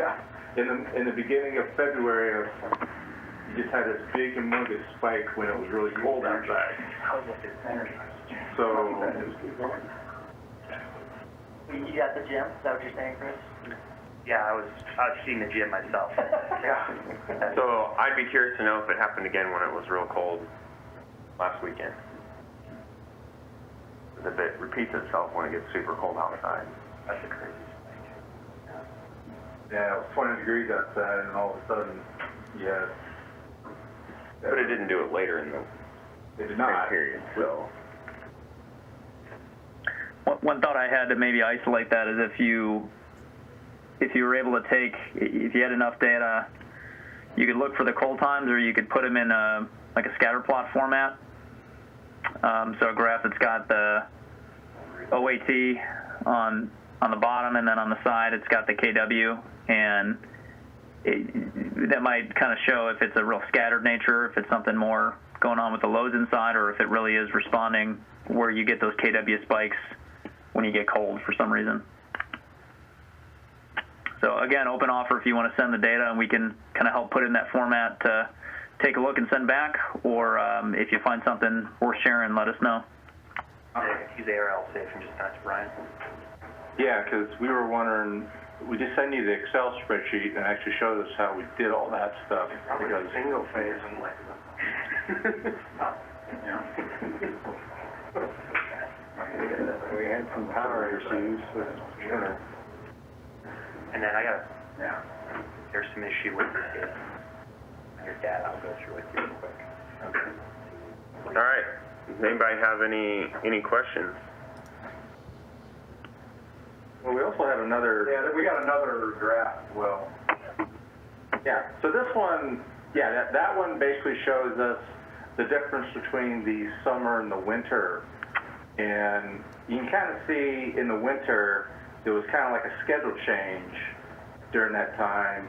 K: in the beginning of February, you just had this big humongous spike when it was really cold outside. So
L: You got the gym? Is that what you're saying, Chris?
C: Yeah, I was seeing the gym myself.
L: Yeah.
B: So I'd be curious to know if it happened again when it was real cold last weekend. If it repeats itself when it gets super cold outside.
C: That's a crazy
K: yeah, it was 20 degrees outside, and all of a sudden, yeah.
B: But it didn't do it later in the
K: It did not.
B: period, so.
A: One thought I had to maybe isolate that is if you were able to take, if you had enough data, you could look for the cold times, or you could put them in like a scatterplot format. So a graph that's got the OAT on the bottom, and then on the side it's got the KW, and that might kind of show if it's a real scattered nature, if it's something more going on with the loads inside, or if it really is responding where you get those KW spikes when you get cold for some reason. So again, open offer if you want to send the data, and we can kind of help put it in that format to take a look and send back, or if you find something worth sharing, let us know.
C: Use ARL safe and just ask Brian.
K: Yeah, because we were wondering, we just send you the Excel spreadsheet and actually showed us how we did all that stuff. Because
I: Single phase and like. We had some power issues with Turner.
C: And then there's some issue with your data. I'll go through with you real quick.
B: Okay. All right. Does anybody have any questions?
K: Well, we also have another.
J: Yeah, we got another graph as well.
K: Yeah, so this one, yeah, that one basically shows us the difference between the summer and the winter. And you can kind of see in the winter, there was kind of like a schedule change during that time.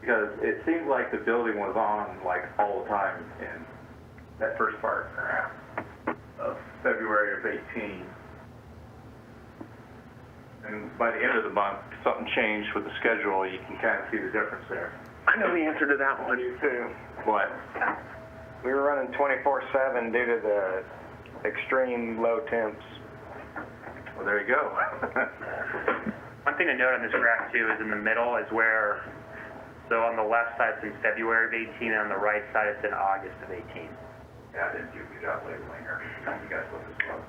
K: Because it seemed like the building was on like all the time in that first part of February of 18. And by the end of the month, something changed with the schedule. You can kind of see the difference there.
B: I know the answer to that one.
I: You too.
K: What?
I: We were running 24/7 due to the extreme low temps.
K: Well, there you go.
C: One
H: one thing to note on this graph too is in the middle is where, so on the left side it's in February of 18, and on the right side it's in August of 18.
J: Yeah, I didn't do a good job labeling her. You guys look as well.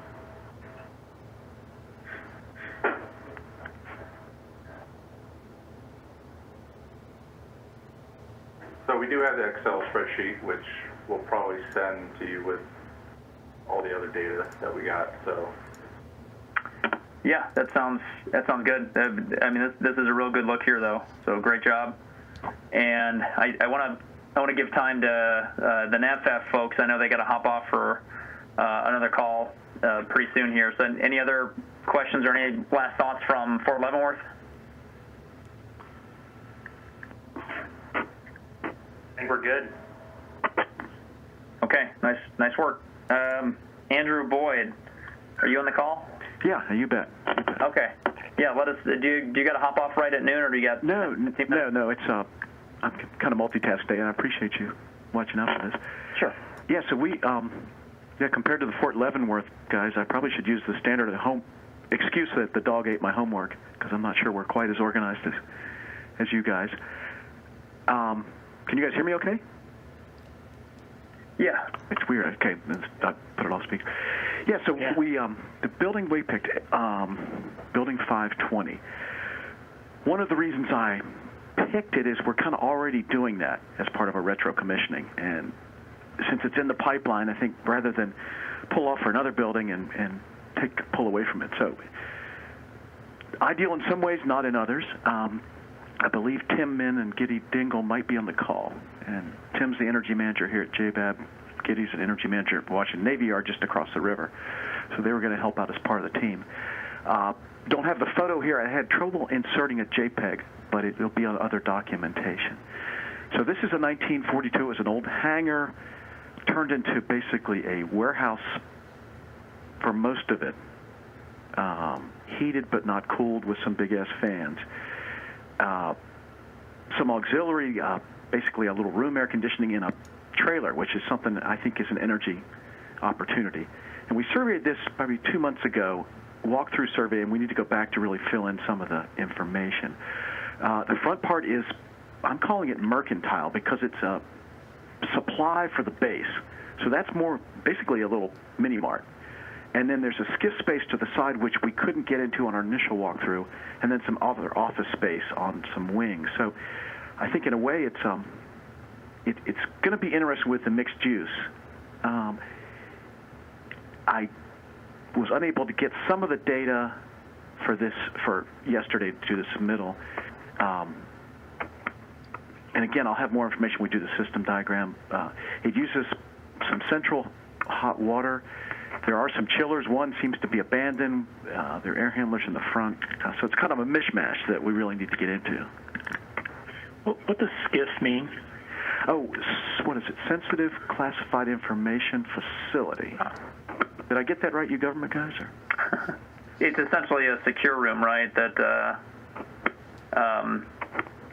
K: So we do have the Excel spreadsheet, which we'll probably send to you with all the other data that we got. So
A: Yeah, that sounds good. I mean, this is a real good look here, though. So great job. And I want to give time to the NAVFAF folks. I know they got to hop off for another call pretty soon here. So any other questions or any last thoughts from Fort Leavenworth?
H: I think we're good.
A: Okay, nice work. Andrew Boyd, are you on the call?
N: Yeah, you bet.
A: Okay. Yeah, let us. Do you got to hop off right at noon, or do you got?
N: No. It's I'm kind of multitask today, and I appreciate you watching out for this.
A: Sure.
N: Yeah. So we compared to the Fort Leavenworth guys, I probably should use the standard home excuse that the dog ate my homework, because I'm not sure we're quite as organized as you guys. Can you guys hear me okay?
A: Yeah.
N: It's weird. Okay, I put it off speaker. Yeah, so we, the building we picked, building 520, one of the reasons I picked it is we're kind of already doing that as part of our retro commissioning. And since it's in the pipeline, I think rather than pull off for another building and pull away from it. So ideal in some ways, not in others. I believe Tim Min and Giddy Dingle might be on the call. And Tim's the energy manager here at JBAB. Giddy's an energy manager at Washington Navy Yard just across the river. So they were going to help out as part of the team. Don't have the photo here. I had trouble inserting a JPEG, but it'll be on other documentation. So this is a 1942. It was an old hangar turned into basically a warehouse for most of it. Heated but not cooled with some big-ass fans. Some auxiliary, basically a little room air conditioning in a trailer, which is something that I think is an energy opportunity. And we surveyed this probably 2 months ago, walkthrough survey, and we need to go back to really fill in some of the information. The front part is, I'm calling it mercantile because it's a supply for the base. So that's more basically a little mini mart. And then there's a skiff space to the side, which we couldn't get into on our initial walkthrough, and then some other office space on some wings. So I think in a way it's going to be interesting with the mixed use. I was unable to get some of the data for yesterday to do the submittal. And again, I'll have more information when we do the system diagram. It uses some central hot water. There are some chillers. One seems to be abandoned. There are air handlers in the front. So it's kind of a mishmash that we really need to get into.
G: What does SCIF mean?
N: Oh, what is it? Sensitive Classified Information Facility. Did I get that right, you government guys? Or?
A: It's essentially a secure room, right? That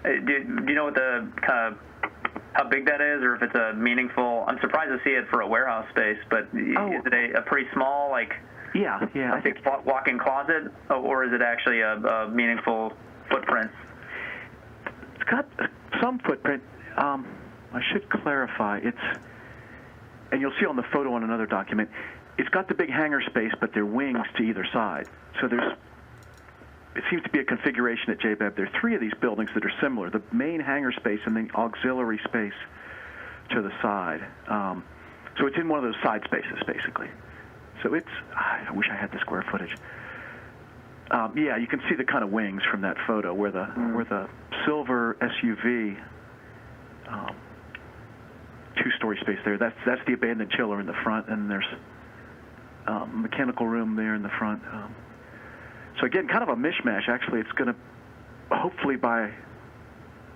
A: do you know what the kind of how big that is, or if it's a meaningful? I'm surprised to see it for a warehouse space, but is it a pretty small, like?
N: Yeah.
A: I think walk-in closet, or is it actually a meaningful footprint?
N: It's got some footprint. I should clarify. And you'll see on the photo on another document, it's got the big hangar space, but there are wings to either side. So it seems to be a configuration at JBAB. There are 3 of these buildings that are similar: the main hangar space and the auxiliary space to the side. So it's in one of those side spaces, basically. So I wish I had the square footage. Yeah, you can see the kind of wings from that photo where the silver SUV, 2-story space there. That's the abandoned chiller in the front, and there's mechanical room there in the front. So again, kind of a mishmash. Actually, it's going to, hopefully by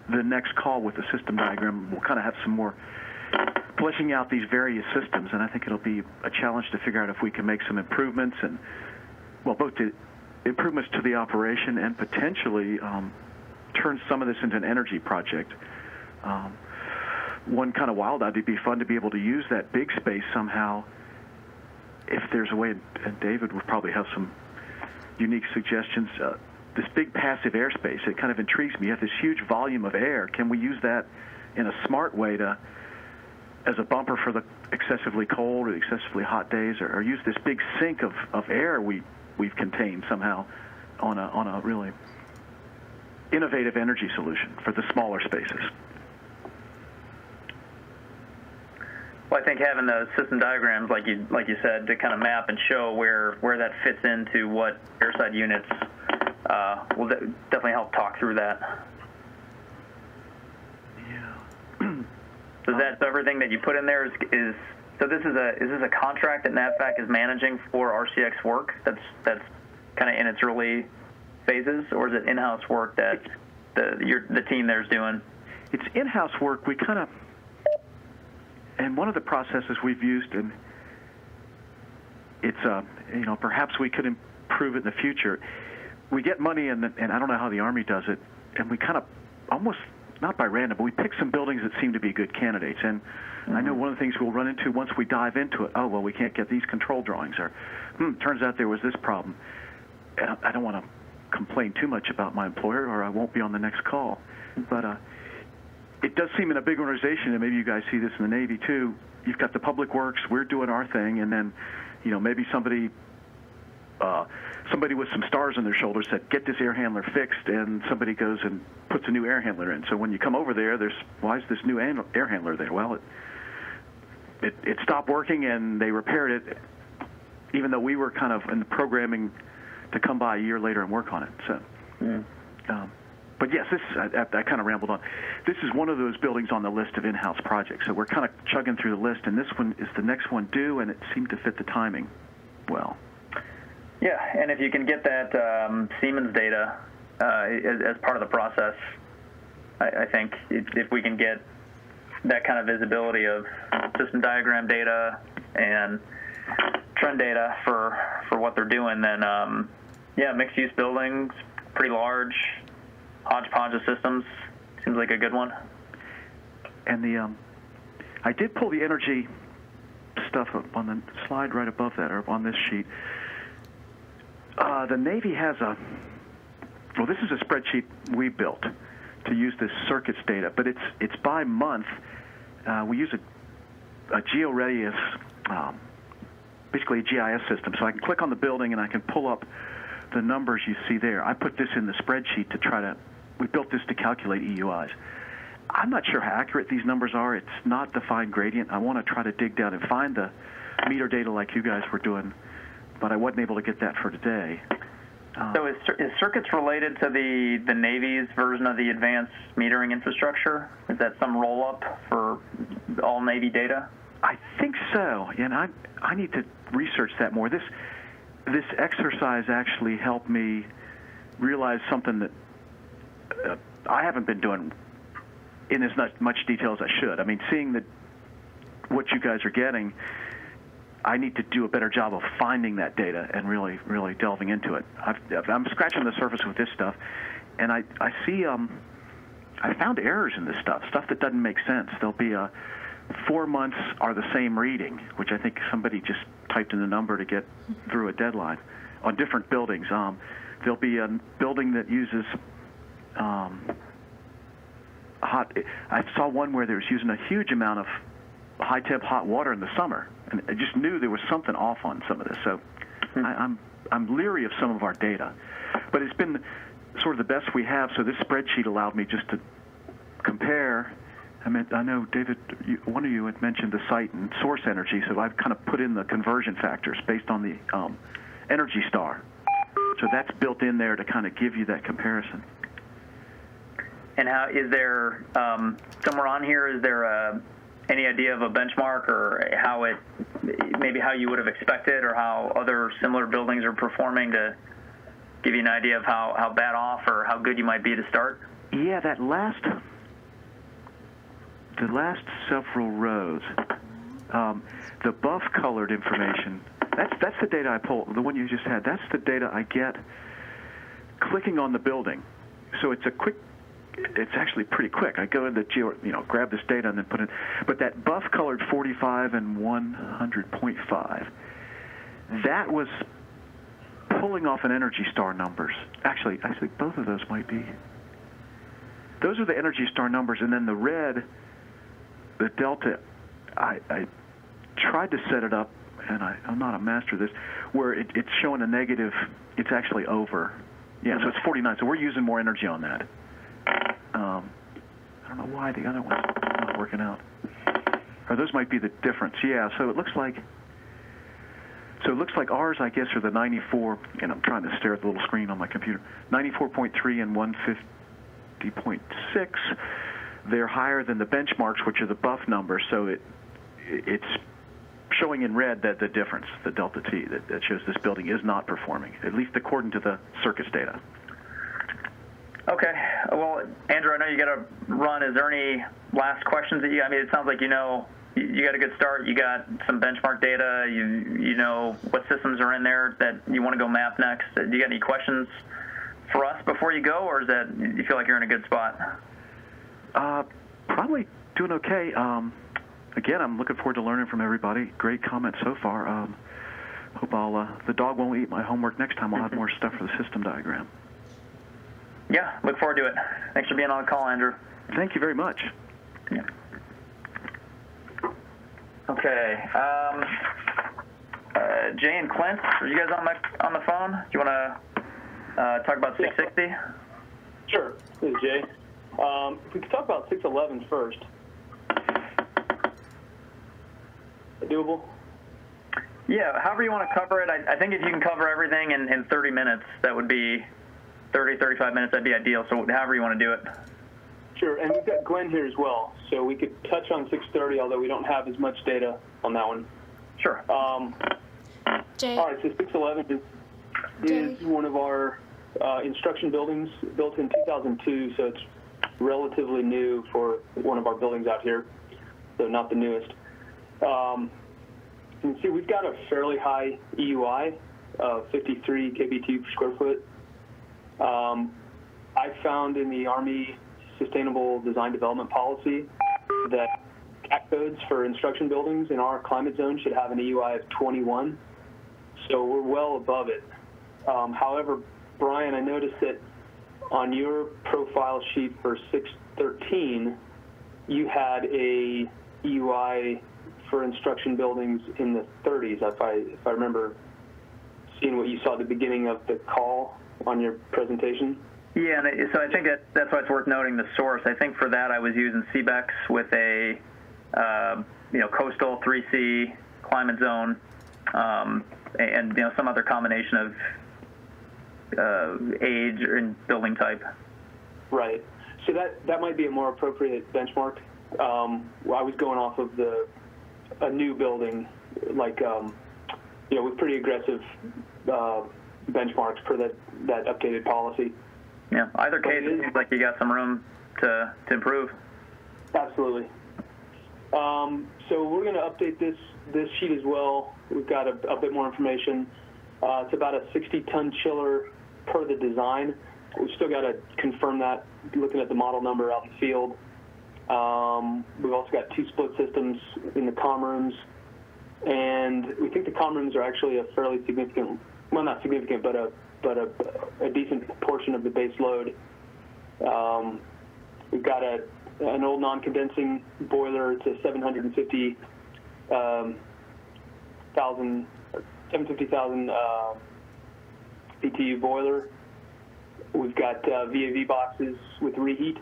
N: the next call with the system diagram, we'll kind of have some more fleshing out these various systems, and I think it'll be a challenge to figure out if we can make some improvements, and both the improvements to the operation and potentially turn some of this into an energy project. One kind of wild idea would be fun to be able to use that big space somehow, if there's a way, and David would probably have some unique suggestions. this big passive airspace. It kind of intrigues me. You have this huge volume of air. Can we use that in a smart way as a bumper for the excessively cold or the excessively hot days, or use this big sink of air we've contained somehow on a really innovative energy solution for the smaller spaces?
A: Well, I think having the system diagrams, like you said, to kind of map and show where that fits into what airside units will definitely help talk through that.
N: Yeah.
A: So everything that you put in there is so this is a contract that NAVFAC is managing for RCX work that's kind of in its early phases, or is it in-house work that the team there's doing?
N: It's in-house work. We kind of, and one of the processes we've used, and it's perhaps we could improve it in the future. We get money, and I don't know how the Army does it, and we kind of almost, not by random, but we pick some buildings that seem to be good candidates. And I know one of the things we'll run into once we dive into it, oh, well, we can't get these control drawings, or turns out there was this problem. And I don't want to complain too much about my employer, or I won't be on the next call. But it does seem in a big organization, and maybe you guys see this in the Navy too, you've got the public works, we're doing our thing, and then, maybe somebody with some stars on their shoulders said, get this air handler fixed, and somebody goes and puts a new air handler in. So when you come over there, why is this new air handler there? Well, it stopped working, and they repaired it, even though we were kind of in the programming to come by a year later and work on it. So, but yes, I kind of rambled on. This is one of those buildings on the list of in-house projects. So we're kind of chugging through the list, and this one is the next one due, and it seemed to fit the timing well.
A: Yeah, and if you can get that Siemens data as part of the process, I think if we can get that kind of visibility of system diagram data and trend data for what they're doing, then mixed-use buildings, pretty large, hodgepodge of systems, seems like a good one. And I did pull the energy stuff up on the slide right above that, or on this sheet. The Navy has this is a spreadsheet we built to use this circuits data, but it's by month. We use a GeoRadius, basically a GIS system, so I can click on the building and I can pull up the numbers you see there. I put this in the spreadsheet we built this to calculate EUIs. I'm not sure how accurate these numbers are. It's not defined gradient. I want to try to dig down and find the meter data like you guys were doing, but I wasn't able to get that for today. So is circuits related to the Navy's version of the advanced metering infrastructure? Is that some roll-up for all Navy data?
N: I think so, and I need to research that more. This exercise actually helped me realize something that I haven't been doing in as much detail as I should. I mean, seeing what you guys are getting, I need to do a better job of finding that data and really, really delving into it. I'm scratching the surface with this stuff, and I see I found errors in this stuff that doesn't make sense. There'll be 4 months are the same reading, which I think somebody just typed in the number to get through a deadline on different buildings. There'll be a building that uses I saw one where they was using a huge amount of high temp hot water in the summer, and I just knew there was something off on some of this. So I'm leery of some of our data, but it's been sort of the best we have. So this spreadsheet allowed me just to compare. I know David, one of you had mentioned the site and source energy, so I've kind of put in the conversion factors based on the Energy Star. So that's built in there to kind of give you that comparison.
A: And how is there somewhere on here? Is there any idea of a benchmark, or how you would have expected, or how other similar buildings are performing, to give you an idea of how bad off or how good you might be to start?
N: Yeah, the last several rows, the buff-colored information. That's the data I pulled. The one you just had. That's the data I get clicking on the building. So it's actually pretty quick. I go into grab this data and then put it. But that buff-colored 45 and 100.5, that was pulling off an Energy Star numbers. Actually, I think both of those might be. Those are the Energy Star numbers, and then the red, the delta, I tried to set it up, and I'm not a master of this, where it's showing a negative, it's actually over. Yeah, so it's 49, so we're using more energy on that. I don't know why the other one's not working out. Or those might be the difference. Yeah, so it looks like ours, I guess, are the 94, and I'm trying to stare at the little screen on my computer, 94.3 and 150.6. They're higher than the benchmarks, which are the buff numbers, so it's showing in red that the difference, the delta T, that shows this building is not performing, at least according to the circus data.
A: Okay. Well, Andrew, I know you got to run. Is there any last questions that I mean, it sounds like you got a good start. You got some benchmark data. You know what systems are in there that you want to go map next. Do you got any questions for us before you go, or is that you feel like you're in a good spot?
N: Probably doing okay. Again, I'm looking forward to learning from everybody. Great comments so far. Hope the dog won't eat my homework next time. I'll have more stuff for the system diagram.
A: Yeah, look forward to it. Thanks for being on the call, Andrew.
N: Thank you very much.
A: Yeah. Okay. Jay and Clint, are you guys on the phone? Do you want to talk about 660?
O: Sure. This is Jay. If we could talk about 611 first. Doable?
A: Yeah, however you want to cover it. I think if you can cover everything in 30 minutes, that would be 35 minutes, that'd be ideal. So however you want to do it.
O: Sure, and we've got Glenn here as well, so we could touch on 630, although we don't have as much data on that one.
A: Sure.
D: Jay.
O: All right, so 611 is one of our instruction buildings, built in 2002, so it's relatively new for one of our buildings out here, so not the newest. You can see we've got a fairly high EUI of 53 kBtu per square foot. I found in the Army Sustainable Design Development Policy that CAT codes for instruction buildings in our climate zone should have an EUI of 21, so we're well above it. However, Brian, I noticed that on your profile sheet for 613, you had a EUI for instruction buildings in the 30s, if I remember seeing what you saw at the beginning of the call on your presentation.
A: Yeah, and so I think that's why it's worth noting the source. I think for that I was using CBEX with a coastal 3C climate zone, and some other combination of age and building type. Right.
O: So that might be a more appropriate benchmark. I was going off of a new building, like with pretty aggressive benchmarks per that updated policy.
A: Yeah. Either case, it seems like you got some room to improve.
O: Absolutely. So we're going to update this sheet as well. We've got a bit more information. It's about a 60-ton chiller per the design. We've still got to confirm that, looking at the model number out in the field. We've also got 2 split systems in the comm rooms, and we think the comm rooms are actually a fairly significant, well, not significant, but a decent portion of the base load. We've got an old non-condensing boiler. It's a 750,000 BTU boiler. We've got VAV boxes with reheat.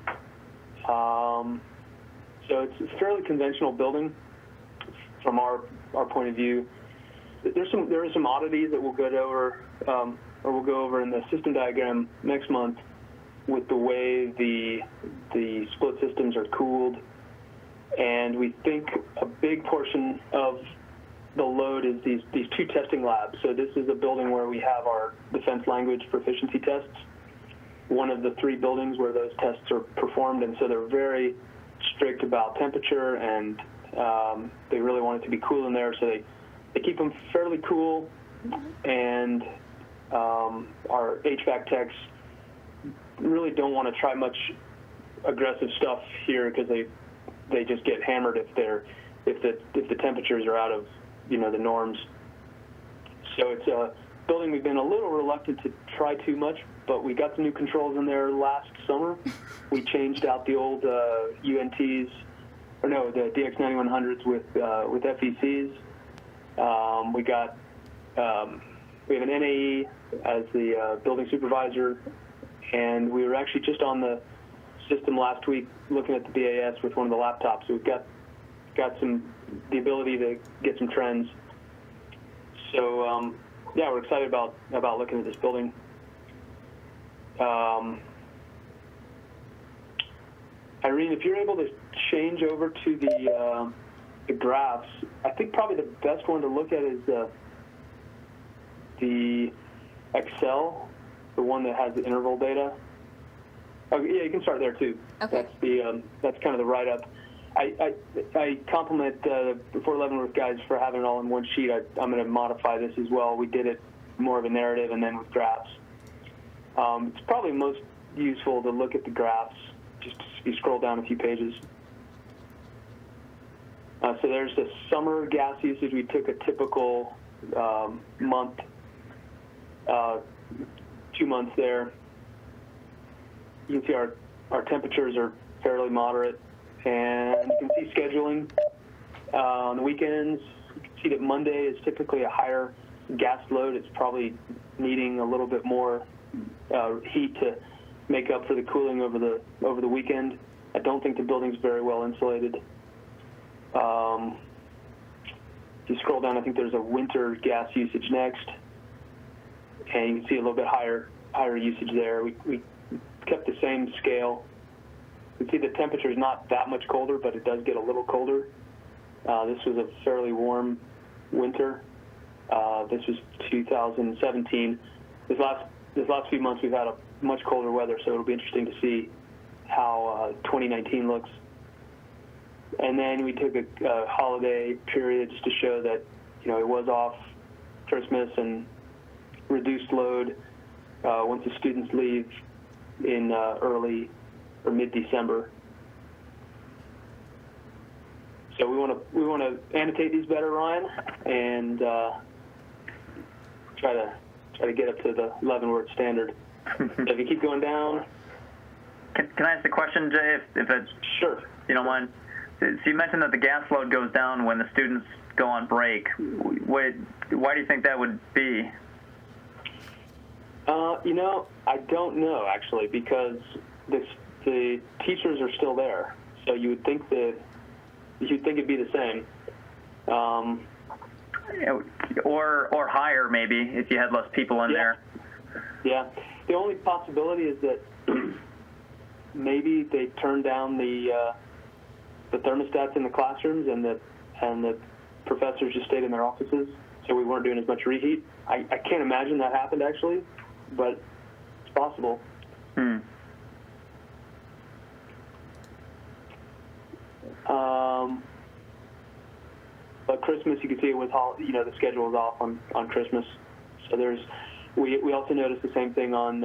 O: So it's a fairly conventional building from our point of view. There are some oddities that we'll go over in the system diagram next month, with the way the split systems are cooled, and we think a big portion of the load is these 2 testing labs. So this is a building where we have our defense language proficiency tests, one of the 3 buildings where those tests are performed, and so they're very strict about temperature, and they really want it to be cool in there, so they keep them fairly cool, and our HVAC techs really don't want to try much aggressive stuff here, because they just get hammered if the temperatures are out of the norms. So it's building we've been a little reluctant to try too much, but we got some new controls in there last summer. We changed out the old UNTs, or no, the DX9100s with FECs. We have an NAE as the building supervisor, and we were actually just on the system last week looking at the BAS with one of the laptops. So we've got the ability to get some trends. So yeah, we're excited about looking at this building. Irene, if you're able to change over to the graphs, I think probably the best one to look at is the Excel, the one that has the interval data. Oh, yeah, you can start there too.
D: Okay.
O: That's kind of the write-up. I compliment the Fort Leavenworth guys for having it all in one sheet. I'm going to modify this as well. We did it more of a narrative and then with graphs. It's probably most useful to look at the graphs. Just if you scroll down a few pages. So there's the summer gas usage. We took a typical month, 2 months there. You can see our temperatures are fairly moderate, and you can see scheduling on the weekends. You can see that Monday is typically a higher gas load. It's probably needing a little bit more heat to make up for the cooling over the weekend. I don't think the building's very well insulated. If you scroll down, I think there's a winter gas usage next, and you can see a little bit higher usage there. We kept the same scale. You can see the temperature is not that much colder, but it does get a little colder. This was a fairly warm winter. This was 2017. This last few months we've had a much colder weather, so it'll be interesting to see how 2019 looks. And then we took a holiday period just to show that, it was off Christmas and reduced load once the students leave in early or mid-December. So we want to annotate these better, Ryan, and try to get up to the Leavenworth standard. So if you keep going down.
A: Can I ask a question, Jay, if it's
O: sure,
A: you don't mind? So you mentioned that the gas load goes down when the students go on break. Why do you think that would be?
O: I don't know actually, because the teachers are still there, so you would think it'd be the same.
A: Or higher maybe if you had less people in there.
O: Yeah. The only possibility is that maybe they turned down the thermostats in the classrooms and the professors just stayed in their offices, so we weren't doing as much reheat. I can't imagine that happened actually, but it's possible. But Christmas, you can see it was the schedule was off on Christmas. So we also noticed the same thing on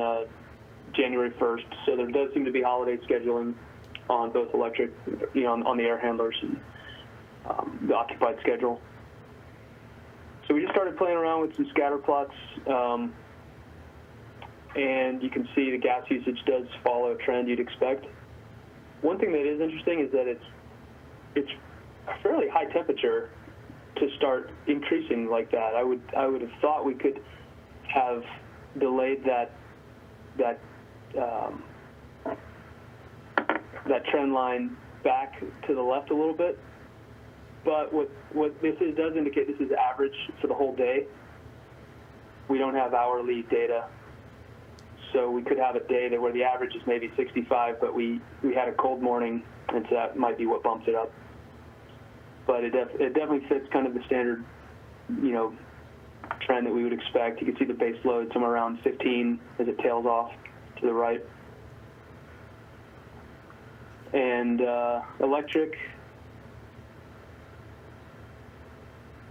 O: January 1st. So there does seem to be holiday scheduling on both electric, on the air handlers and the occupied schedule. So we just started playing around with some scatter plots, and you can see the gas usage does follow a trend you'd expect. One thing that is interesting is that it's a fairly high temperature to start increasing like that. I would have thought we could have delayed that trend line back to the left a little bit. But what this does indicate, this is average for the whole day. We don't have hourly data, so we could have a day where the average is maybe 65, but we had a cold morning, and so that might be what bumps it up. But it definitely fits kind of the standard, trend that we would expect. You can see the base load somewhere around 15 as it tails off to the right. And electric,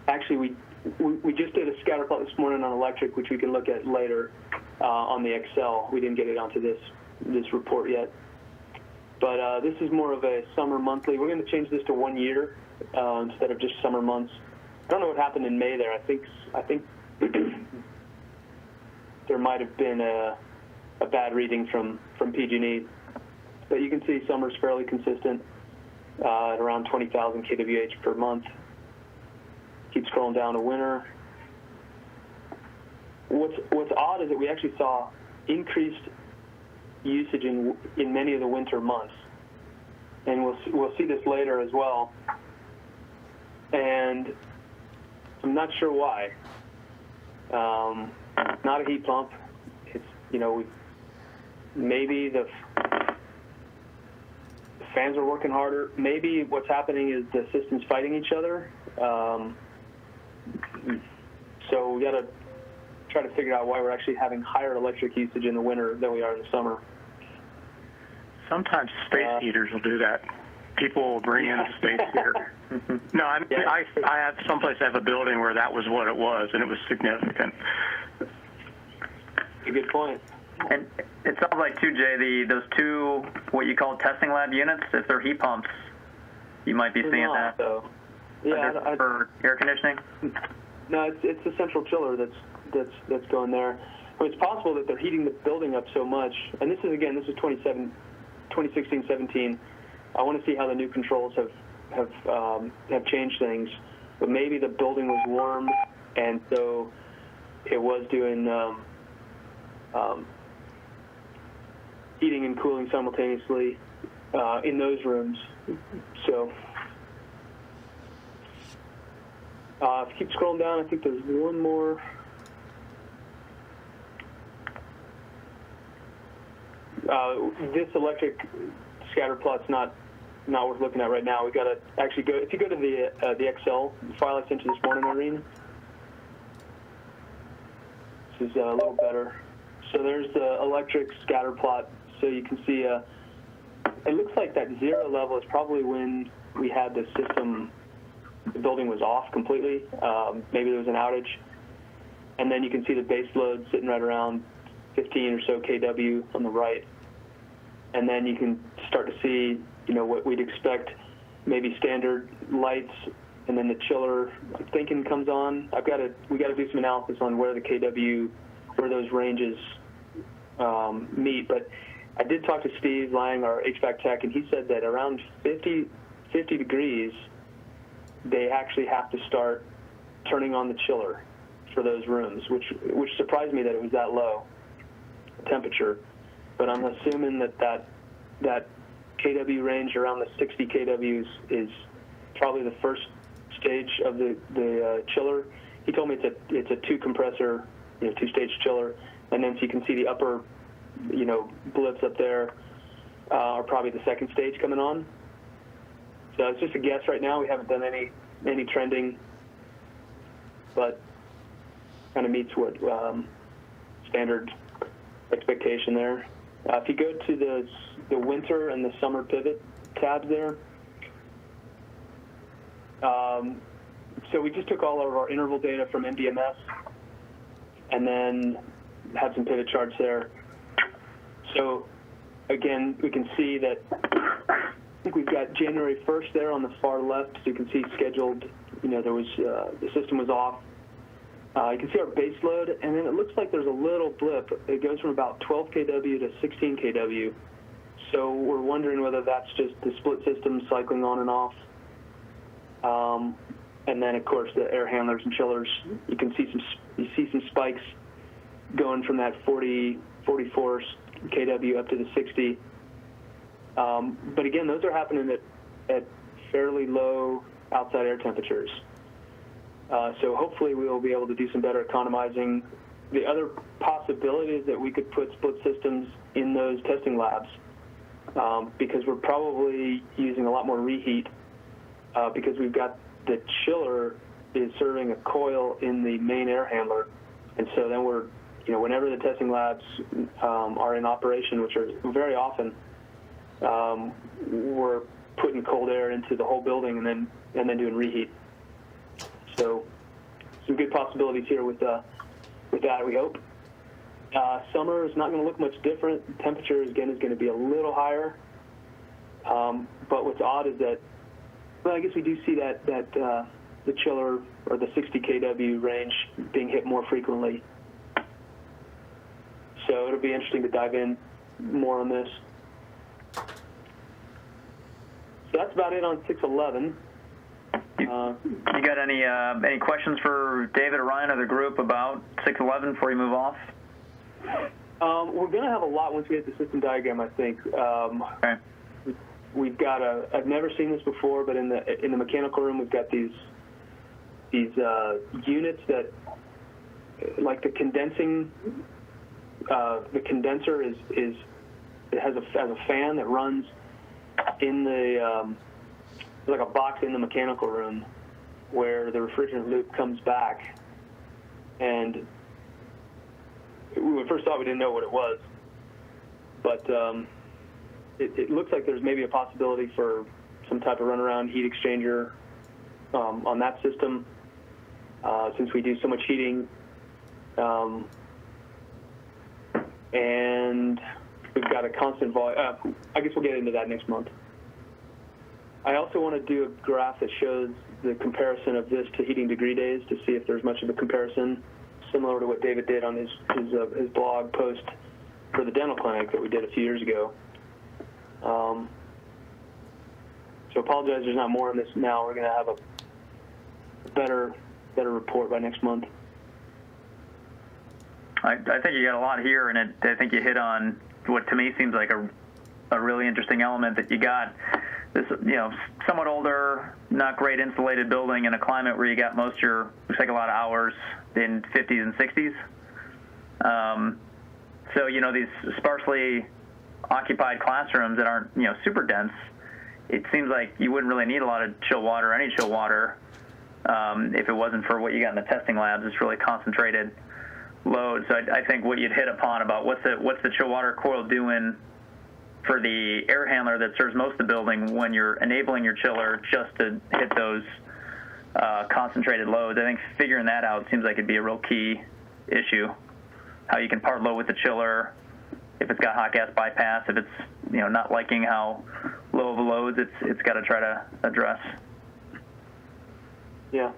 O: actually we just did a scatter plot this morning on electric, which we can look at later on the Excel. We didn't get it onto this report yet. But this is more of a summer monthly. We're going to change this to 1 year instead of just summer months. I don't know what happened in May there. I think there might have been a bad reading from PG&E. But you can see summer's fairly consistent at around 20,000 kWh per month. Keep scrolling down to winter. What's odd is that we actually saw increased usage in many of the winter months, and we'll see this later as well. And I'm not sure why. Not a heat pump. It's maybe the fans are working harder. Maybe what's happening is the systems fighting each other. So we got to try to figure out why we're actually having higher electric usage in the winter than we are in the summer.
G: Sometimes space heaters will do that. People will bring in a space heater. No, I have someplace I have a building where that was what it was, and it was significant.
O: A good point.
A: And it sounds like too, Jay, those two what you call testing lab units, if they're heat pumps, you might be seeing that.
O: So. Yeah,
A: for air conditioning.
O: No, it's the central chiller that's going there. I mean, it's possible that they're heating the building up so much. And this is 2016-17. I want to see how the new controls have changed things. But maybe the building was warm, and so it was doing heating and cooling simultaneously in those rooms. So if you keep scrolling down, I think there's one more. This electric scatter plot's not worth looking at right now. We got to actually go. If you go to the Excel file I sent you this morning, Irene, this is a little better. So there's the electric scatter plot. So you can see it looks like that 0 level is probably when we had the system. The building was off completely. Maybe there was an outage, and then you can see the base load sitting right around 15 or so kW on the right, and then you can start to see, what we'd expect, maybe standard lights, and then the chiller, I'm thinking, comes on. We got to do some analysis on where the kW, where those ranges meet. But I did talk to Steve Lang, our HVAC tech, and he said that around 50 degrees, they actually have to start turning on the chiller for those rooms, which surprised me that it was that low temperature. But I'm assuming that kW range around the 60 kW is probably the first stage of the chiller. He told me it's a two compressor, 2-stage chiller, and then so you can see the upper, blips up there are probably the second stage coming on. So it's just a guess right now. We haven't done any trending, but kind of meets what standard expectation there. If you go to the winter and the summer pivot tabs there, so we just took all of our interval data from MDMS and then had some pivot charts there. So again, we can see that I think we've got January 1st there on the far left, so you can see scheduled, there was, the system was off. You can see our base load, and then it looks like there's a little blip. It goes from about 12 kW to 16 kW. So we're wondering whether that's just the split system cycling on and off. And then, of course, the air handlers and chillers, you can see some spikes going from that 44 kW up to the 60. But again, those are happening at fairly low outside air temperatures. So hopefully we will be able to do some better economizing. The other possibility is that we could put split systems in those testing labs because we're probably using a lot more reheat because we've got the chiller is serving a coil in the main air handler. And so then we're, whenever the testing labs are in operation, which are very often, we're putting cold air into the whole building and then doing reheat. So some good possibilities here with that, we hope. Summer is not going to look much different. Temperature, again, is going to be a little higher. But what's odd is that, well, I guess we do see that the chiller or the 60 kW range being hit more frequently. So it'll be interesting to dive in more on this. So that's about it on 611.
A: You got any questions for David or Ryan or the group about 611 before you move off?
O: We're going to have a lot once we get the system diagram, I think.
A: Okay.
O: We've got I've never seen this before, but in the mechanical room, we've got these units that, like the condensing, the condenser it has a fan that runs in the, like a box in the mechanical room where the refrigerant loop comes back. And when we first thought, we didn't know what it was, but it looks like there's maybe a possibility for some type of runaround heat exchanger on that system, since we do so much heating. And we've got a constant volume. I guess we'll get into that next month. I also want to do a graph that shows the comparison of this to heating degree days to see if there's much of a comparison, similar to what David did on his blog post for the dental clinic that we did a few years ago. So apologize there's not more on this now. We're going to have a better report by next month.
A: I think you got a lot here, and I think you hit on what to me seems like a really interesting element that you got. This, somewhat older, not great insulated building in a climate where you got most of your, looks like a lot of hours in 50s and 60s. So, these sparsely occupied classrooms that aren't, super dense, it seems like you wouldn't really need a lot of chill water, any chill water, if it wasn't for what you got in the testing labs. It's really concentrated load. So I think what you'd hit upon about what's the chill water coil doing for the air handler that serves most of the building when you're enabling your chiller just to hit those concentrated loads. I think figuring that out seems like it'd be a real key issue. How you can part load with the chiller, if it's got hot gas bypass, if it's not liking how low of a loads it's got to try to address.
O: Yeah.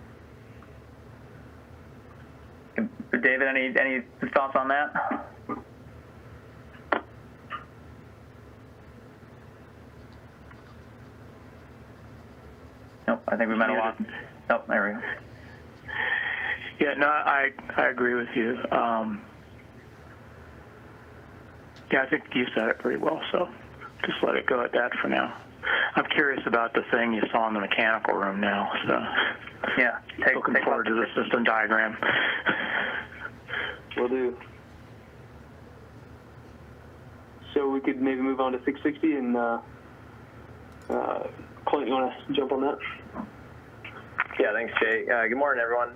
A: David, any thoughts on that? Nope, I think we might have lost. Oh, there we go.
G: Yeah, no, I agree with you. Yeah, I think you said it pretty well, so just let it go at that for now. I'm curious about the thing you saw in the mechanical room now, so
A: yeah,
G: looking forward to the system diagram.
O: Will do. So we could maybe move on to 660, and Clint, you want to jump on that?
P: Yeah, thanks, Jay. Good morning, everyone.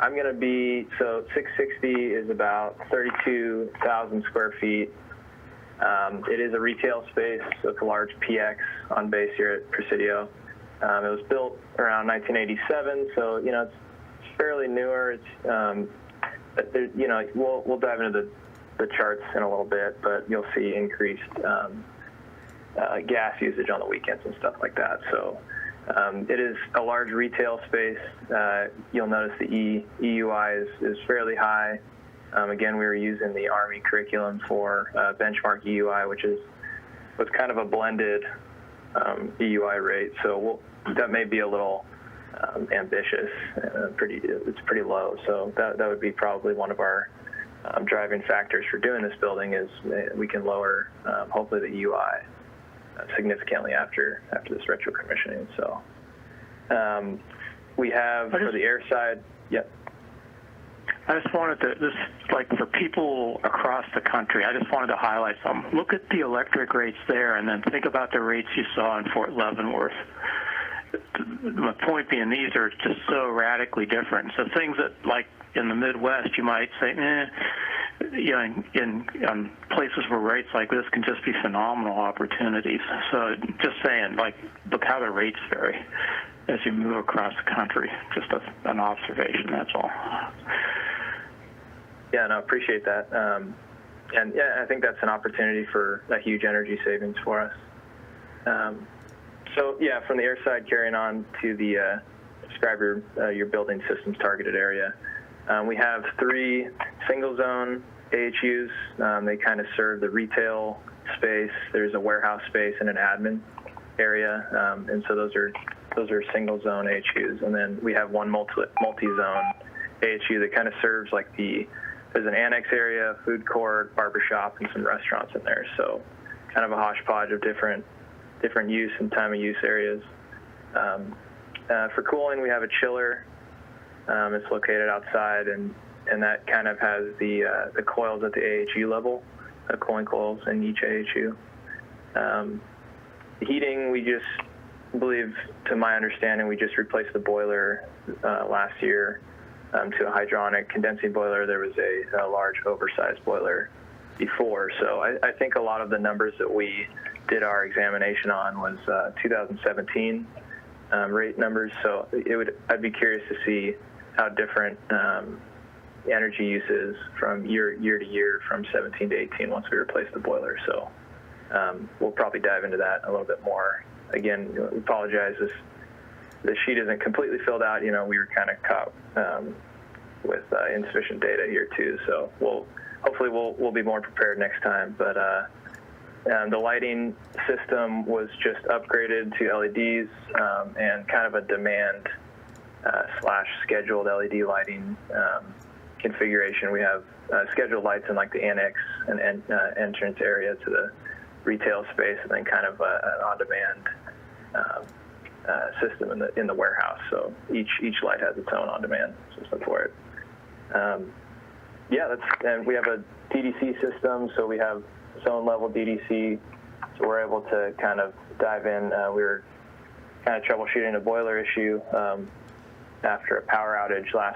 P: I'm going to be, so 660 is about 32,000 square feet. It is a retail space, so it's a large PX on base here at Presidio. It was built around 1987, so, it's fairly newer. It's, we'll dive into the charts in a little bit, but you'll see increased gas usage on the weekends and stuff like that. So it is a large retail space. You'll notice the EUI is fairly high. Again, we were using the Army curriculum for benchmark EUI, which was kind of a blended EUI rate. So that may be a little ambitious. It's pretty low. So that would be probably one of our driving factors for doing this building is we can lower hopefully the EUI significantly after this retro commissioning. So we have for the air side. Yep.
G: I just wanted to, for people across the country, I just wanted to highlight something. Look at the electric rates there, and then think about the rates you saw in Fort Leavenworth. My point being, these are just so radically different. So things that, like in the Midwest, you might say, in places where rates like this can just be phenomenal opportunities. So just saying, look how the rates vary as you move across the country. Just an observation, that's all.
P: Yeah, no, appreciate that. And yeah, I think that's an opportunity for a huge energy savings for us. So yeah, from the air side, carrying on to the describe your building systems targeted area. We have 3 single zone AHUs. They kind of serve the retail space. There's a warehouse space and an admin area, and so those are single zone AHUs. And then we have one multi-zone AHU that kind of serves like there's an annex area, food court, barbershop, and some restaurants in there. So kind of a hodgepodge of different use and time of use areas. For cooling, we have a chiller. It's located outside, and that kind of has the coils at the AHU level, cooling coils in each AHU. Heating, we just believe, to my understanding, we just replaced the boiler last year to a hydronic condensing boiler. There was a large oversized boiler before. So I think a lot of the numbers that we did our examination on was 2017 rate numbers. So I'd be curious to see how different energy use is from year to year from 17 to 18 once we replace the boiler. So we'll probably dive into that a little bit more. Again, we apologize. The sheet isn't completely filled out. We were kind of caught with insufficient data here too. So hopefully we'll be more prepared next time. But the lighting system was just upgraded to LEDs and kind of a demand / scheduled LED lighting configuration. We have scheduled lights in like the annex and entrance area to the retail space, and then kind of an on-demand system in the warehouse. So each light has its own on-demand system for it. And we have a DDC system, so we have zone level DDC, so we're able to kind of dive in. We were kind of troubleshooting a boiler issue after a power outage I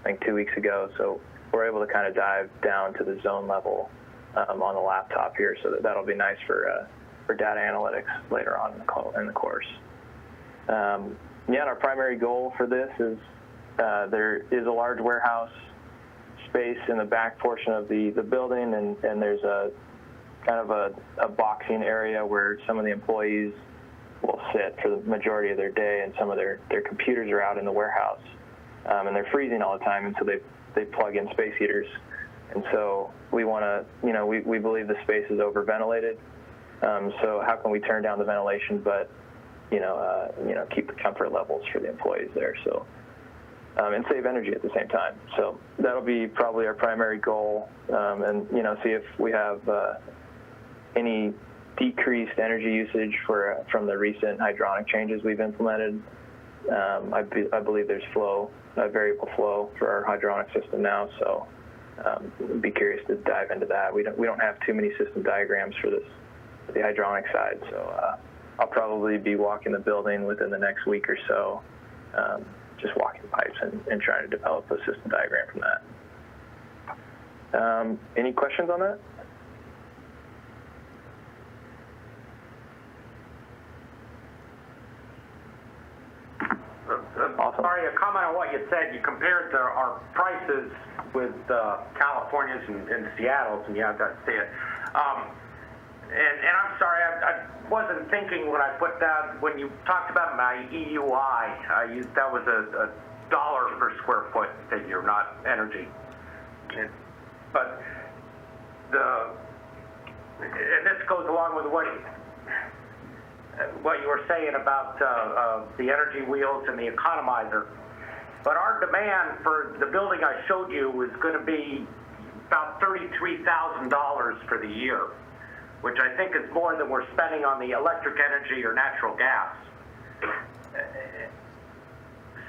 P: think 2 weeks ago, so we're able to kind of dive down to the zone level on the laptop here, so that'll be nice for data analytics later on in the course. And our primary goal for this is there is a large warehouse space in the back portion of the building, and there's a kind of a boxing area where some of the employees will sit for the majority of their day, and some of their computers are out in the warehouse, and they're freezing all the time, and so they plug in space heaters. And so we want to, we believe the space is over-ventilated, so how can we turn down the ventilation but, keep the comfort levels for the employees there, so, and save energy at the same time. So that'll be probably our primary goal, and, see if we have any decreased energy usage from the recent hydronic changes we've implemented. I believe there's variable flow for our hydronic system now, so I'd be curious to dive into that. We don't have too many system diagrams for the hydronic side, so I'll probably be walking the building within the next week or so, just walking pipes and trying to develop a system diagram from that. Any questions on that?
E: Awesome. Sorry, a comment on what you said. You compared our prices with California's and Seattle's, and I got to see it. And I'm sorry, I wasn't thinking when I put that, when you talked about my EUI, that was a dollar per square foot figure, not energy. But and this goes along with what you were saying about the energy wheels and the economizer. But our demand for the building I showed you was going to be about $33,000 for the year, which I think is more than we're spending on the electric energy or natural gas.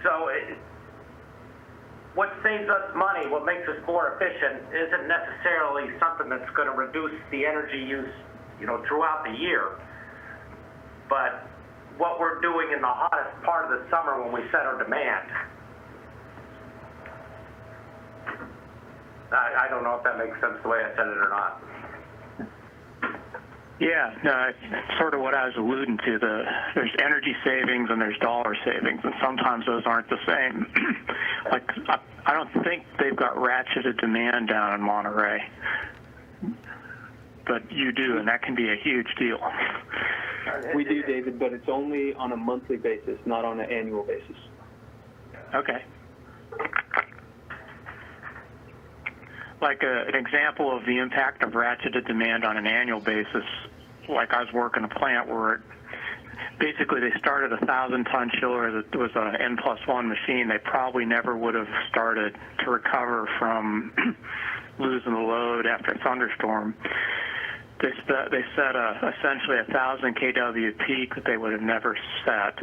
E: So what saves us money, what makes us more efficient, isn't necessarily something that's going to reduce the energy use, throughout the year. But what we're doing in the hottest part of the summer when we set our demand. I don't know if that makes sense the way I said it or not.
G: Yeah, no, it's sort of what I was alluding to. There's energy savings and there's dollar savings, and sometimes those aren't the same. Like, I don't think they've got ratcheted demand down in Monterey, but you do, and that can be a huge deal.
O: We do, David, but it's only on a monthly basis, not on an annual basis.
G: Okay. like an example of the impact of ratcheted demand on an annual basis, like I was working a plant where basically they started a 1,000-ton chiller that was a N+1 machine. They probably never would have started to recover from losing the load after a thunderstorm. They set essentially 1,000 kW peak that they would have never set.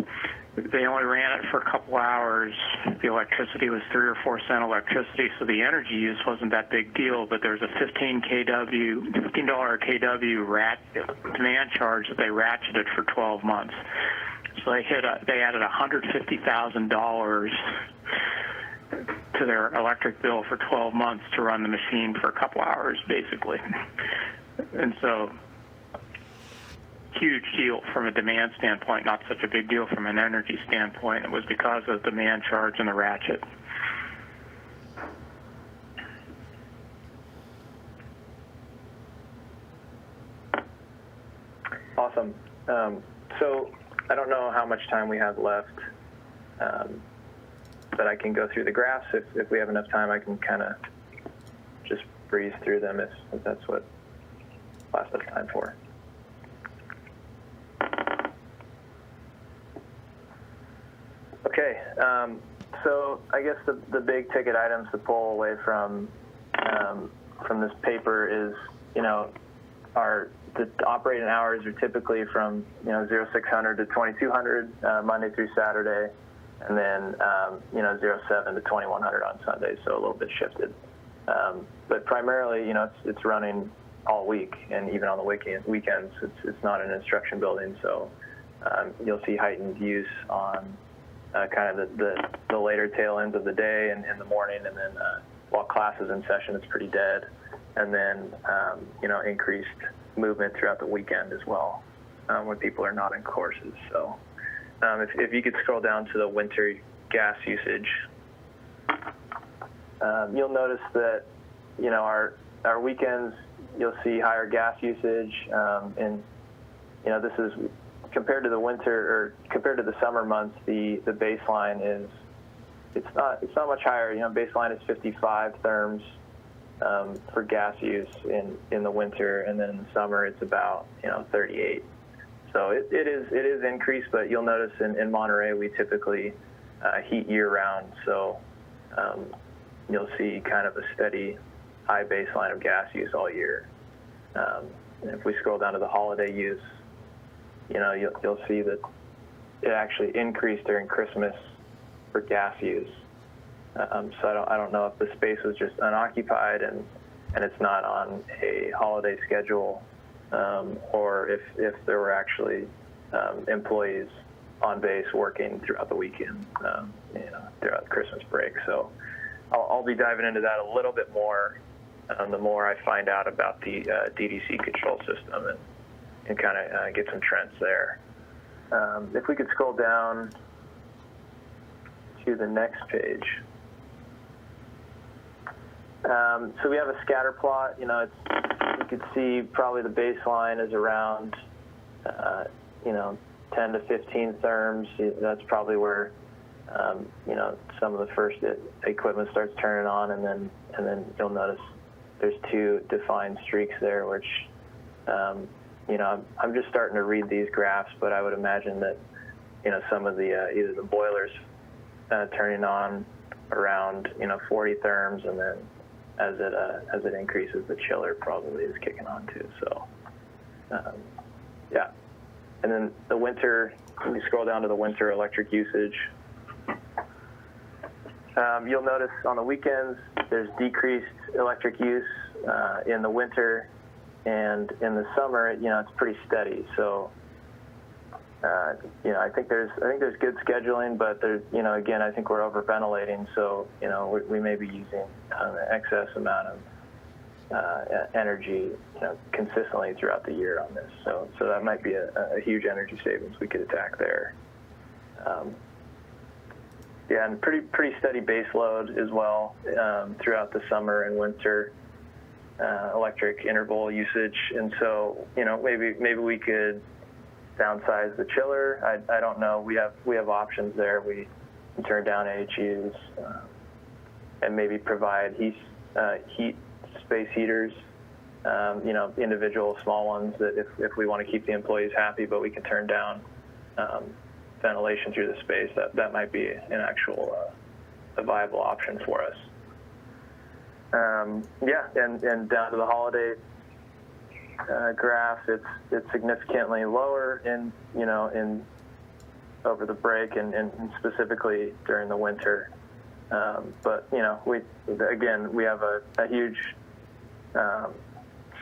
G: They only ran it for a couple hours. The electricity was 3 or 4 cent electricity, so the energy use wasn't that big deal. But there's a $15 kW demand charge that they ratcheted for 12 months. So they added $150,000 to their electric bill for 12 months to run the machine for a couple hours, basically. And so, huge deal from a demand standpoint, not such a big deal from an energy standpoint. It was because of the demand charge and the ratchet.
P: Awesome. So I don't know how much time we have left, but I can go through the graphs. If we have enough time, I can kind of just breeze through them if that's what last enough time for. Okay, so I guess the big ticket items to pull away from this paper is, the operating hours are typically from 0600 to 2200 Monday through Saturday, and then 07 to 2100 on Sunday, so a little bit shifted. But primarily, it's running all week, and even on the weekends, it's not an instruction building, so you'll see heightened use on kind of the later tail ends of the day and in the morning, and then while class is in session, it's pretty dead, and then increased movement throughout the weekend as well when people are not in courses. So if you could scroll down to the winter gas usage, you'll notice that our weekends, you'll see higher gas usage, and this is compared to the winter or compared to the summer months. The baseline is it's not much higher. Baseline is 55 therms for gas use in the winter, and then in the summer it's about 38. So it is increased, but you'll notice in Monterey we typically heat year round, so you'll see kind of a steady high baseline of gas use all year. If we scroll down to the holiday use, you'll see that it actually increased during Christmas for gas use. So I don't know if the space was just unoccupied and it's not on a holiday schedule, or if there were actually employees on base working throughout the weekend, throughout the Christmas break. So I'll be diving into that a little bit more the more I find out about the DDC control system and kind of get some trends there. If we could scroll down to the next page. So we have a scatter plot. You could see probably the baseline is around 10 to 15 therms. That's probably where some of the first equipment starts turning on, and then you'll notice there's 2 defined streaks there, which I'm just starting to read these graphs, but I would imagine that some of the either the boilers turning on around 40 therms, and then as it increases, the chiller probably is kicking on too. So yeah, and then the winter. When you scroll down to the winter electric usage, you'll notice on the weekends there's decreased electric use in the winter, and in the summer, it's pretty steady. So I think there's good scheduling, but there's again, I think we're overventilating, so we may be using an excess amount of energy consistently throughout the year on this. So that might be a huge energy savings we could attack there. Yeah, and pretty steady base load as well throughout the summer and winter electric interval usage, and so maybe we could downsize the chiller. I don't know. We have options there. We can turn down AHUs and maybe provide heat space heaters, individual small ones that if we want to keep the employees happy, but we can turn down ventilation through the space, that might be an actual a viable option for us. And down to the holiday graph, it's significantly lower in over the break and specifically during the winter. But we have a huge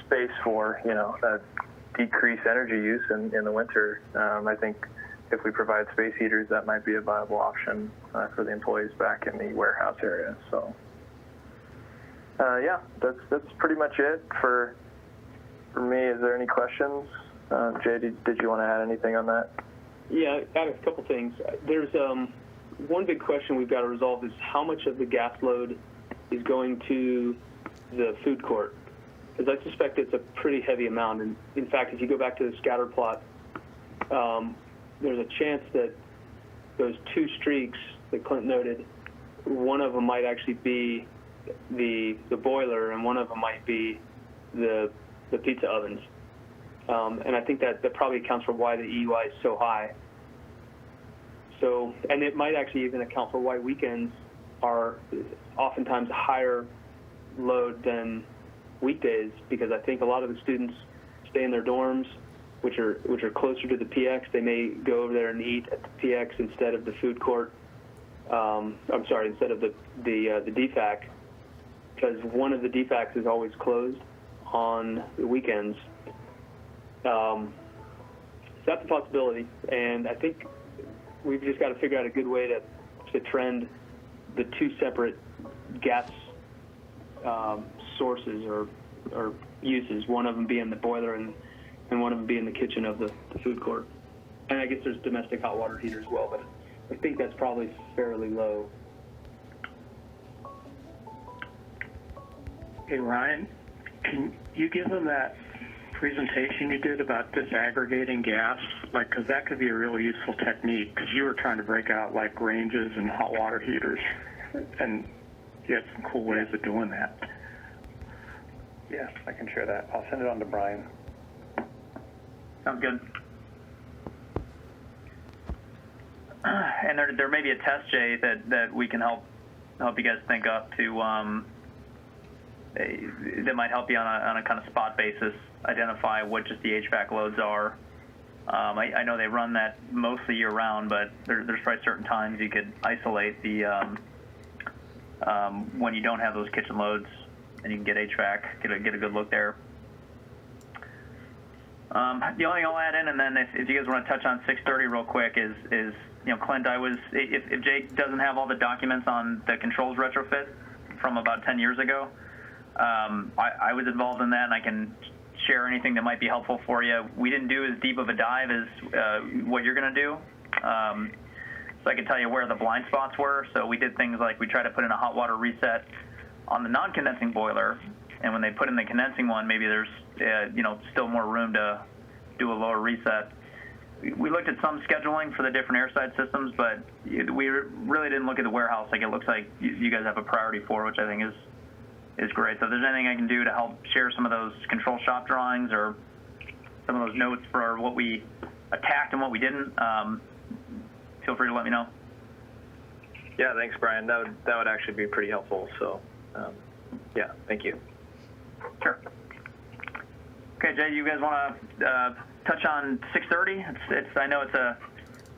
P: space for decreased energy use in the winter. I think if we provide space heaters, that might be a viable option for the employees back in the warehouse area. So that's pretty much it for me. Is there any questions? Jay, did you want to add anything on that?
O: Yeah, add a couple things. There's one big question we've got to resolve is how much of the gas load is going to the food court, because I suspect it's a pretty heavy amount. And in fact, if you go back to the scatter plot, there's a chance that those two streaks that Clint noted, one of them might actually be the boiler, and one of them might be the pizza ovens. And I think that probably accounts for why the EUI is so high. So, and it might actually even account for why weekends are oftentimes higher load than weekdays, because I think a lot of the students stay in their dorms, which are closer to the PX. They may go over there and eat at the PX instead of the food court. Instead of the DFAC, because one of the DFACs is always closed on the weekends. So that's a possibility, and I think we've just got to figure out a good way to trend the two separate gas sources or uses, one of them being the boiler and one of them being the kitchen of the food court. And I guess there's domestic hot water heater as well, but I think that's probably fairly low.
G: Hey, Ryan, can you give them that presentation you did about disaggregating gas? Because that could be a really useful technique, because you were trying to break out ranges and hot water heaters, and you had some cool ways of doing that.
F: Yeah, I can share that. I'll send it on to Brian.
A: Sounds good. And there may be a test, Jay, that we can help you guys think up to that might help you on a kind of spot basis identify what just the HVAC loads are. I know they run that mostly year round, but there's probably certain times you could isolate the when you don't have those kitchen loads, and you can get HVAC, get a good look there. The only thing I'll add in, and then if you guys want to touch on 630 real quick, is Clint, if Jake doesn't have all the documents on the controls retrofit from about 10 years ago, I was involved in that, and I can share anything that might be helpful for you. We didn't do as deep of a dive as what you're going to do, so I can tell you where the blind spots were. So we did things like we tried to put in a hot water reset on the non-condensing boiler, and when they put in the condensing one, maybe there's still more room to do a lower reset. We looked at some scheduling for the different airside systems, but we really didn't look at the warehouse like it looks like you guys have a priority for, which I think is great. So if there's anything I can do to help share some of those control shop drawings or some of those notes for what we attacked and what we didn't, feel free to let me know.
P: Yeah, thanks, Brian. That would actually be pretty helpful. So, thank you.
A: Sure. Okay, Jay, you guys want to touch on 630? I know it's a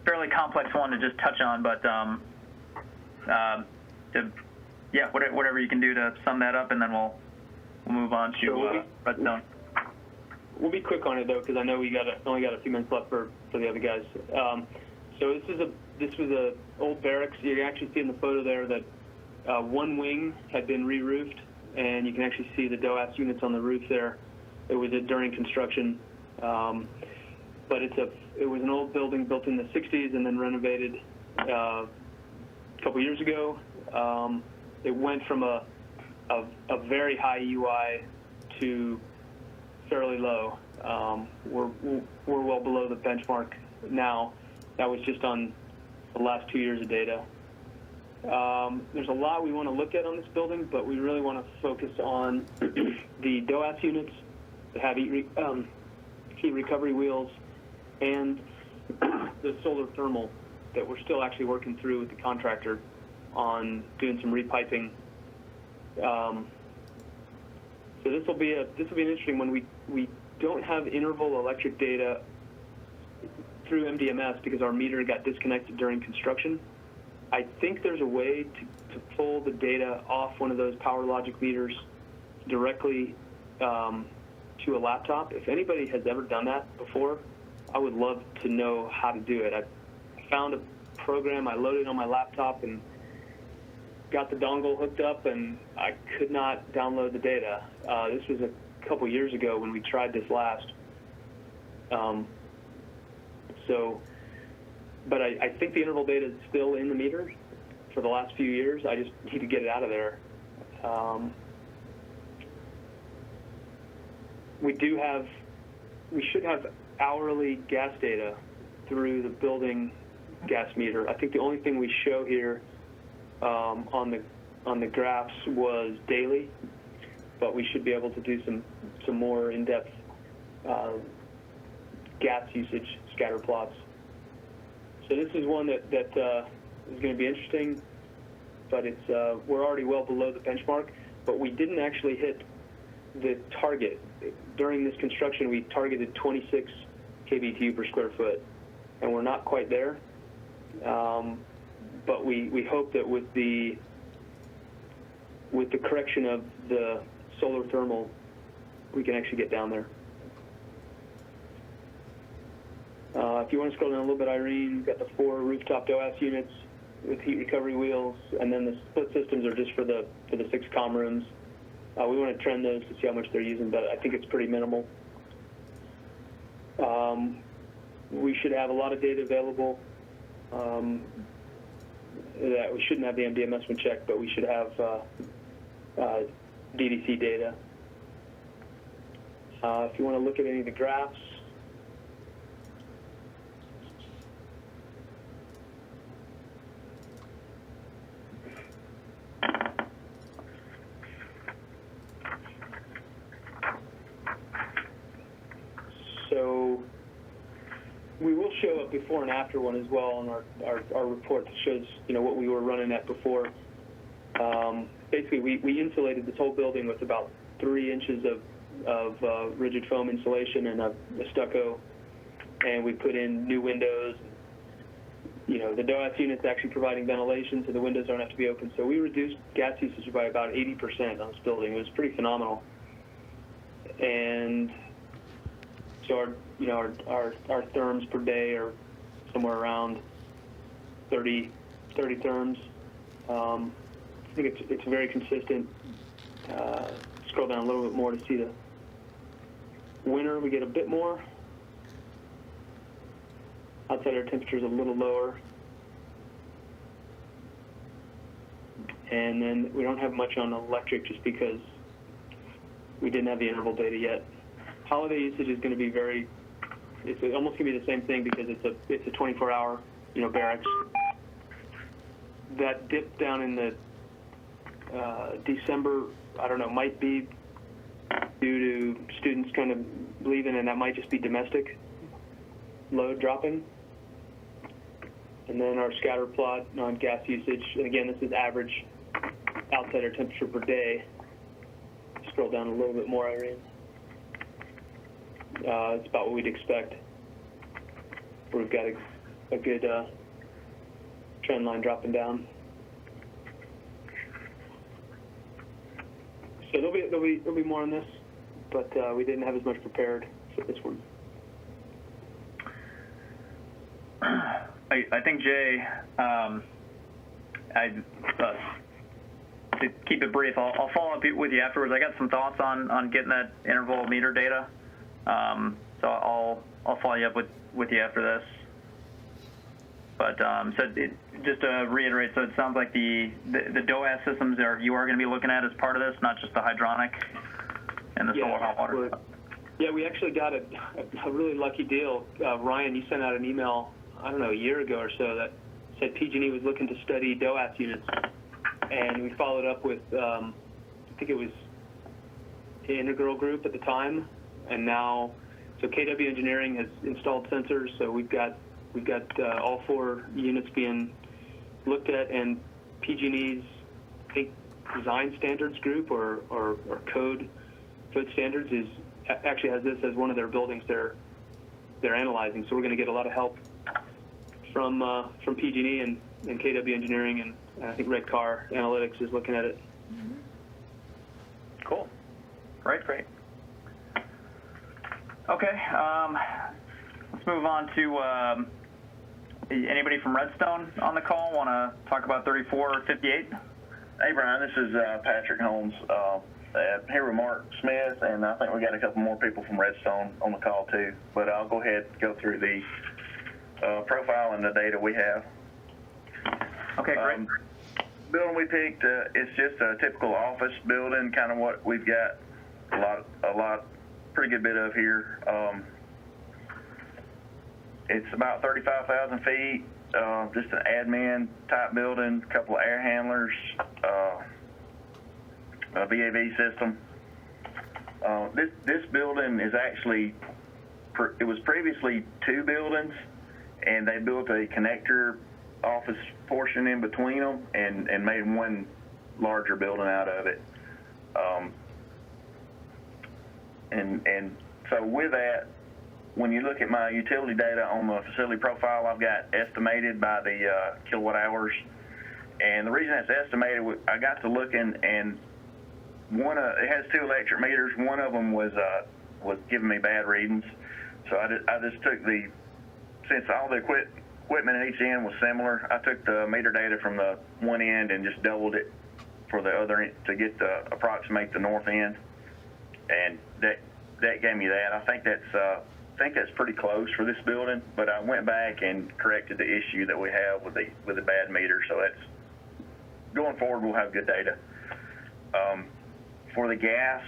A: fairly complex one to just touch on, but whatever you can do to sum that up, and then we'll move on to Redstone.
O: We'll be quick on it though, because I know we only got a few minutes left for the other guys. So this was a old barracks. You can actually see in the photo there that one wing had been re-roofed, and you can actually see the DOAS units on the roof there. It was during construction, but it was an old building built in the 60s and then renovated a couple years ago. It went from a very high EUI to fairly low. We're well below the benchmark now. That was just on the last 2 years of data. There's a lot we want to look at on this building, but we really want to focus on the DOAS units that have heat recovery wheels and the solar thermal that we're still actually working through with the contractor on doing some repiping. So this will be an interesting one. We don't have interval electric data through MDMS because our meter got disconnected during construction. I think there's a way to pull the data off one of those power logic meters directly to a laptop. If anybody has ever done that before, I would love to know how to do it. I found a program, I loaded it on my laptop and got the dongle hooked up, and I could not download the data. This was a couple years ago when we tried this last. But I think the interval data is still in the meter for the last few years. I just need to get it out of there. We should have hourly gas data through the building gas meter. I think the only thing we show here on the graphs was daily, but we should be able to do some more in-depth gas usage scatter plots. So this is one that is going to be interesting, but we're already well below the benchmark, but we didn't actually hit the target. During this construction, we targeted 26 kBTU per square foot, and we're not quite there. But we hope that with the correction of the solar thermal, we can actually get down there. If you want to scroll down a little bit, Irene, we've got the 4 rooftop DOAS units with heat recovery wheels, and then the split systems are just for the 6 comm rooms. We want to trend those to see how much they're using, but I think it's pretty minimal. We should have a lot of data available. That we shouldn't have the MDMS one checked, but we should have DDC data. If you want to look at any of the graphs, so we will show a before and after one as well on our report that shows what we were running at before. Basically, we insulated this whole building with about 3 inches of rigid foam insulation and a stucco, and we put in new windows. The DOAS unit's actually providing ventilation, so the windows don't have to be open. So we reduced gas usage by about 80% on this building. It was pretty phenomenal. And so our therms per day are somewhere around 30 therms. I think it's very consistent. Scroll down a little bit more to see the winter. We get a bit more. Outside air temperature is a little lower. And then we don't have much on electric just because we didn't have the interval data yet. Holiday usage is going to be it's almost going to be the same thing because it's a 24-hour, barracks. That dip down in the December, I don't know, might be due to students kind of leaving, and that might just be domestic load dropping. And then our scatter plot on gas usage, and again, this is average outside air temperature per day. Scroll down a little bit more, Irene. It's about what we'd expect. We've got a good trend line dropping down. So there'll be more on this, but we didn't have as much prepared for this one.
A: I think, Jay, to keep it brief, I'll follow up with you afterwards. I got some thoughts on getting that interval meter data, so I'll follow you up with you after this. But just to reiterate, so it sounds like the DOAS systems you are going to be looking at as part of this, not just the hydronic and the solar hot water.
O: Yeah, we actually got a really lucky deal. Ryan, you sent out an email, I don't know, a year ago or so that that PG&E was looking to study DOAS units, and we followed up with, I think it was Integral Group at the time, and now, so KW Engineering has installed sensors, so we've got all 4 units being looked at, and PG&E's, I think, design standards group or code standards actually has this as one of their buildings they're analyzing. So we're going to get a lot of help from PG&E and KW Engineering, and I think Red Car Analytics is looking at it.
A: Cool. Great. Okay, let's move on to anybody from Redstone on the call want to talk about 3458?
Q: Hey, Brian, this is Patrick Holmes here with Mark Smith, and I think we got a couple more people from Redstone on the call too, but I'll go ahead and go through the profile and the data we have.
A: Okay, great.
Q: Building we picked, it's just a typical office building, kind of what we've got a lot, pretty good bit of here. It's about 35,000 feet, just an admin type building, a couple of air handlers, a VAV system. This building is actually, it was previously 2 buildings, and they built a connector office portion in between them and made one larger building out of it. And so with that, when you look at my utility data on the facility profile, I've got estimated by the kilowatt hours. And the reason that's estimated, I got to looking, and it has 2 electric meters. One of them was giving me bad readings. So I just took since all the equipment at each end was similar, I took the meter data from the one end and just doubled it for the other end to approximate the north end. And that gave me that. I think that's pretty close for this building, but I went back and corrected the issue that we have with the bad meter. So that's going forward, we'll have good data. For the gas,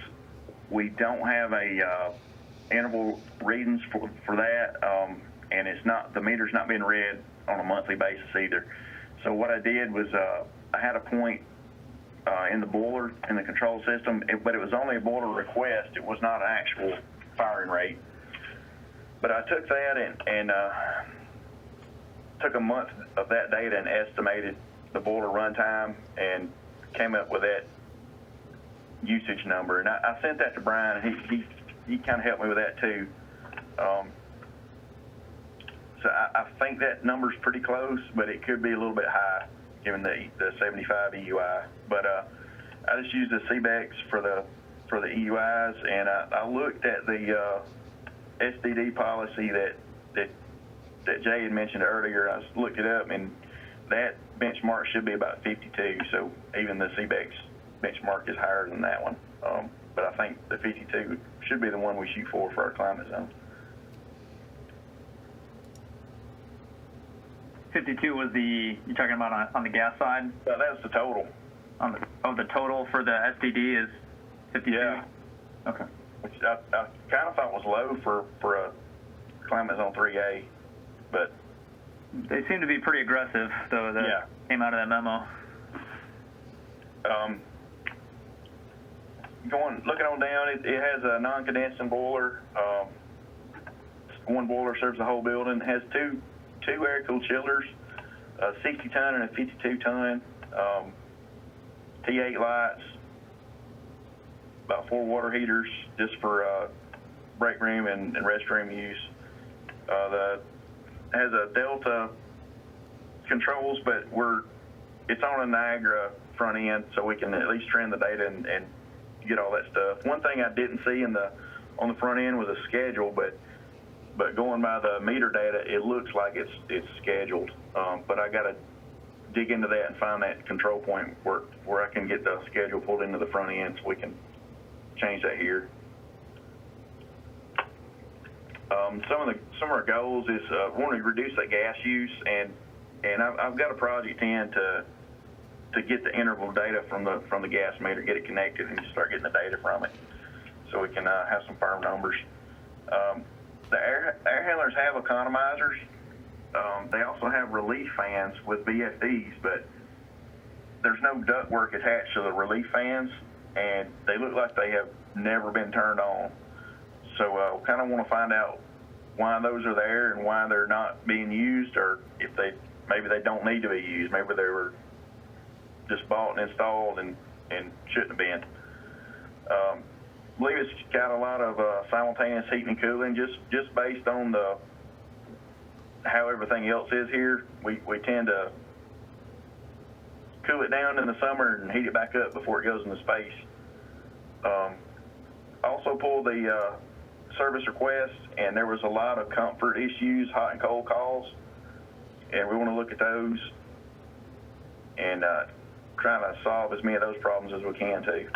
Q: we don't have a interval readings for that, and the meter's not being read on a monthly basis either. So what I did was I had a point in the boiler in the control system, but it was only a boiler request. It was not an actual firing rate. But I took that and took a month of that data and estimated the boiler runtime and came up with that usage number. And I sent that to Brian, and he kind of helped me with that too. So I think that number's pretty close, but it could be a little bit high given the 75 EUI. But I just used the CBEX for the EUIs, and I looked at the SDD policy that Jay had mentioned earlier. I just looked it up, and that benchmark should be about 52. So even the CBEX benchmark is higher than that one. But I think the 52 should be the one we shoot for our climate zone.
A: 52 was you're talking about on the gas side?
Q: That was the total.
A: The total for the SDD is 52?
Q: Yeah.
A: Okay.
Q: Which I kind of thought was low for a climate zone 3A, but
A: they seem to be pretty aggressive, though. That came out of that memo. Looking on down, it has a non-condensing boiler. One boiler serves the whole building. It has two air-cooled chillers, a 60-ton and a 52-ton, T8 lights, about 4 water heaters just for break room and restroom use. It has a Delta controls, but it's on a Niagara front end, so we can at least trend the data and get all that stuff. One thing I didn't see on the front end was a schedule, but going by the meter data, it looks like it's scheduled. But I got to dig into that and find that control point where I can get the schedule pulled into the front end, so we can change that here. Some of our goals is want to reduce that gas use, and I've got a project in to get the interval data from the gas meter, get it connected, and start getting the data from it, so we can have some firm numbers. The air handlers have economizers,
Q: They also have relief fans with VFDs, but there's no ductwork attached to the relief fans, and they look like they have never been turned on. So kind of want to find out why those are there and why they're not being used, or if maybe they don't need to be used. Maybe they were just bought and installed and shouldn't have been. I believe it's got a lot of simultaneous heating and cooling, just based on how everything else is here. We tend to cool it down in the summer and heat it back up before it goes into space. Also pulled the service request, and there was a lot of comfort issues, hot and cold calls, and we want to look at those and trying to solve as many of those problems as we can too.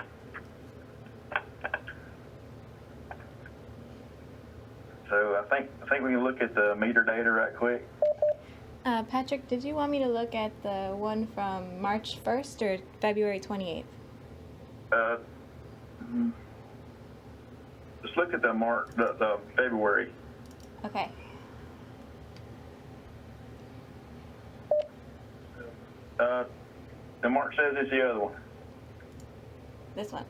Q: So I think we can look at the meter data right quick.
D: Patrick, did you want me to look at the one from March 1st or February 28th?
Q: Just look at the February.
D: Okay.
Q: The Mark says it's the other one.
D: This one?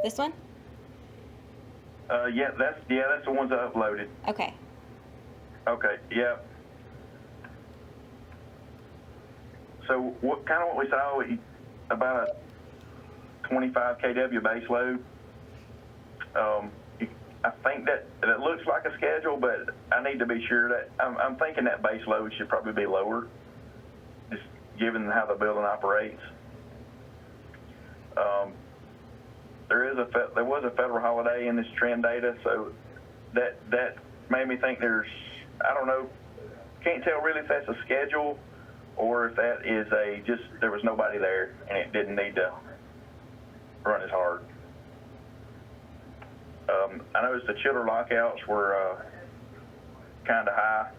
D: This one?
Q: Yeah, that's the ones I uploaded.
D: Okay.
Q: Okay, yeah. So what we saw, about a 25 kW base load. I think that it looks like a schedule, but I need to be sure that I'm thinking that base load should probably be lower, just given how the building operates. There was a federal holiday in this trend data, so that made me think I don't know, can't tell really if that's a schedule or if that is there was nobody there and it didn't need to run as hard. I noticed the chiller lockouts were kind of high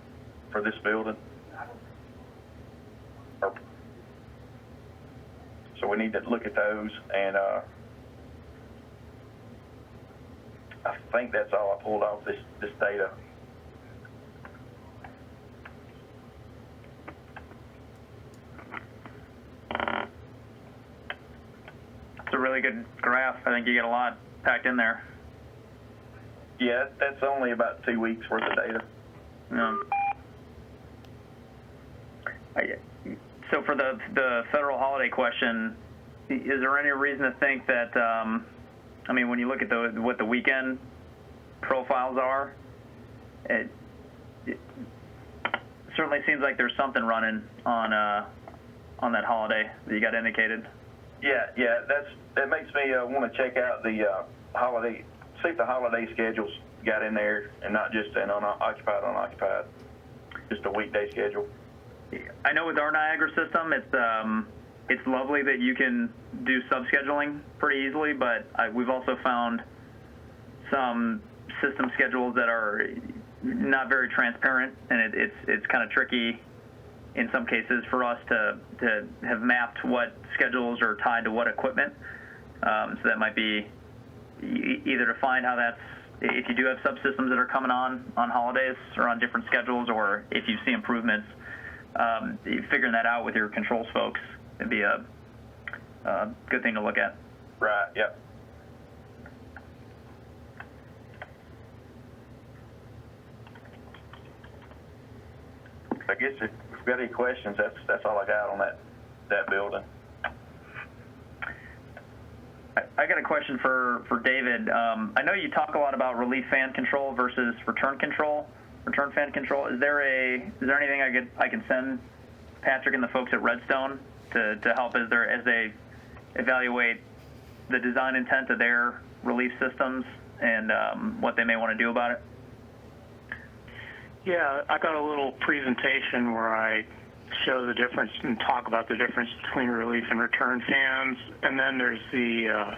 Q: for this building. So we need to look at those, and I think that's all I pulled off this data.
A: It's a really good graph. I think you get a lot packed in there.
Q: Yeah, that's only about 2 weeks worth of data.
A: So for the federal holiday question, is there any reason to think that, when you look at what the weekend profiles are, it certainly seems like there's something running on that holiday that you got indicated.
Q: Yeah, that makes me want to check out the holiday, see if the holiday schedules got in there and not just an unoccupied, just a weekday schedule.
A: I know with our Niagara system, it's lovely that you can do subscheduling pretty easily, but we've also found some system schedules that are not very transparent, and it's kind of tricky in some cases for us to have mapped what schedules are tied to what equipment. So that might be either to find how that's, if you do have subsystems that are coming on holidays or on different schedules, or if you see improvements, figuring that out with your controls folks would be a good thing to look at.
Q: Right, yep. I guess if you've got any questions, that's all I got on that building.
A: I got a question for David. I know you talk a lot about relief fan control versus return fan control. Is there anything I can send Patrick and the folks at Redstone to help as they evaluate the design intent of their relief systems and what they may want to do about it?
G: Yeah, I got a little presentation where I show the difference and talk about the difference between relief and return fans, and then there's the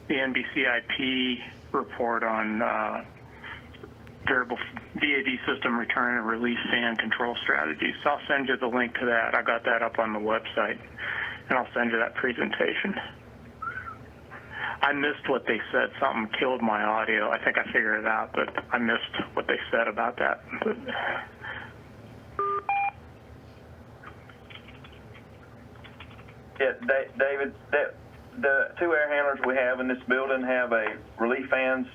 G: NBCIP report on variable VAV system return and relief fan control strategies. So I'll send you the link to that. I got that up on the website, and I'll send you that presentation. I missed what they said. Something killed my audio. I think I figured it out, but I missed what they said about that. But
Q: Yeah, David, the two air handlers we have in this building have a relief fans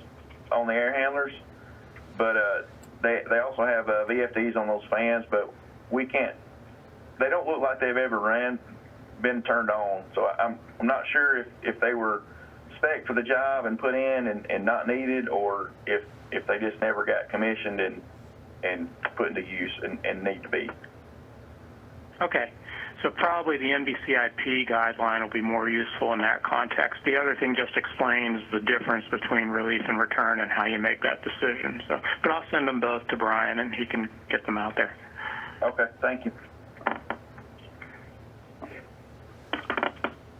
Q: on the air handlers, but they also have VFDs on those fans, but we can't. They don't look like they've ever been turned on. So I'm not sure if they were spec for the job and put in and not needed, or if they just never got commissioned and put into use and need to be.
G: Okay. So probably the NBCIP guideline will be more useful in that context. The other thing just explains the difference between release and return and how you make that decision. So, but I'll send them both to Brian and he can get them out there.
Q: Okay, thank you.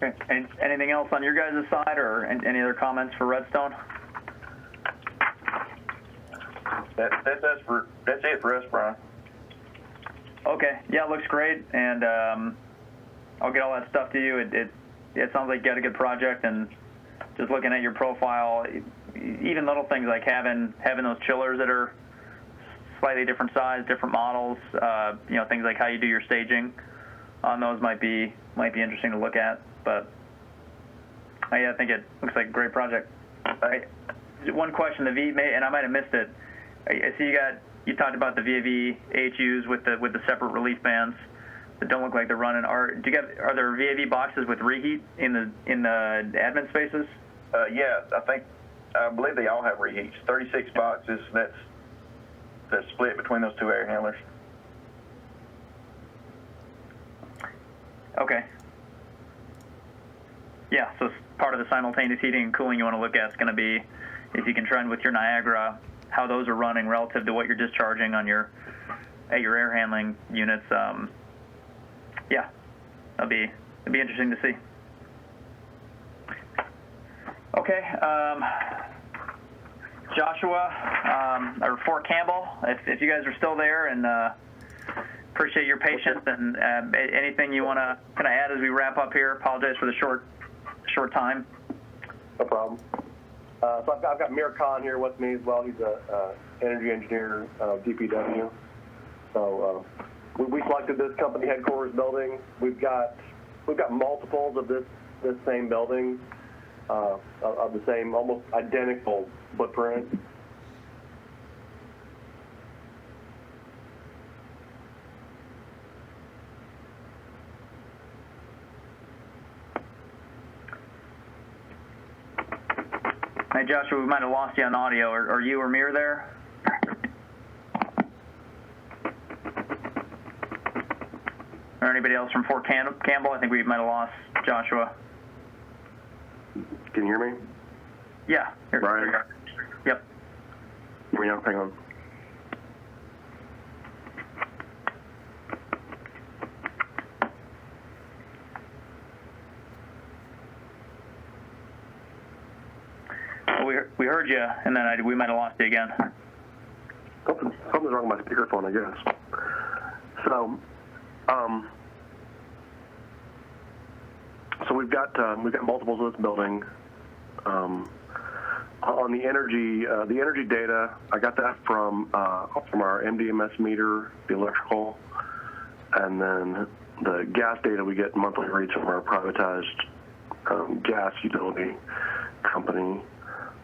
A: Okay. And anything else on your guys' side, or any other comments for Redstone?
Q: That's it for us, Brian.
A: Okay. Yeah, it looks great, and I'll get all that stuff to you. It sounds like you got a good project, and just looking at your profile, even little things like having those chillers that are slightly different size, different models, things like how you do your staging on those might be interesting to look at. But I think it looks like a great project. One question, and I might have missed it. I see you talked about the VAV AHUs with the separate relief bands that don't look like they're running. Are there VAV boxes with reheat in the admin spaces?
Q: Yeah, I believe they all have reheats. 36 boxes. That's split between those two air handlers.
A: Okay. Yeah, so part of the simultaneous heating and cooling you want to look at is going to be if you can trend with your Niagara how those are running relative to what you're discharging on your air handling units. Yeah, it'd be interesting to see. Okay, Joshua or Fort Campbell, if you guys are still there, and appreciate your patience, and anything you want to kind of add as we wrap up here. Apologize for the short time.
M: No problem. So I've got Mir Khan here with me as well. He's a energy engineer, DPW. So we selected this company headquarters building. We've got multiples of this same building, of the same almost identical footprint.
A: Hey, Joshua, we might have lost you on audio. Are you or Mir there? Or anybody else from Fort Campbell? I think we might have lost Joshua.
M: Can you hear me?
A: Yeah.
M: Brian?
A: Yep.
M: Hear me now? Hang on.
A: We heard you, and then we might have lost you again.
M: Something's wrong with my speakerphone, I guess. So we've got multiples of this building. On the energy data, I got that from our MDMS meter, the electrical, and then the gas data we get monthly rates from our privatized gas utility company.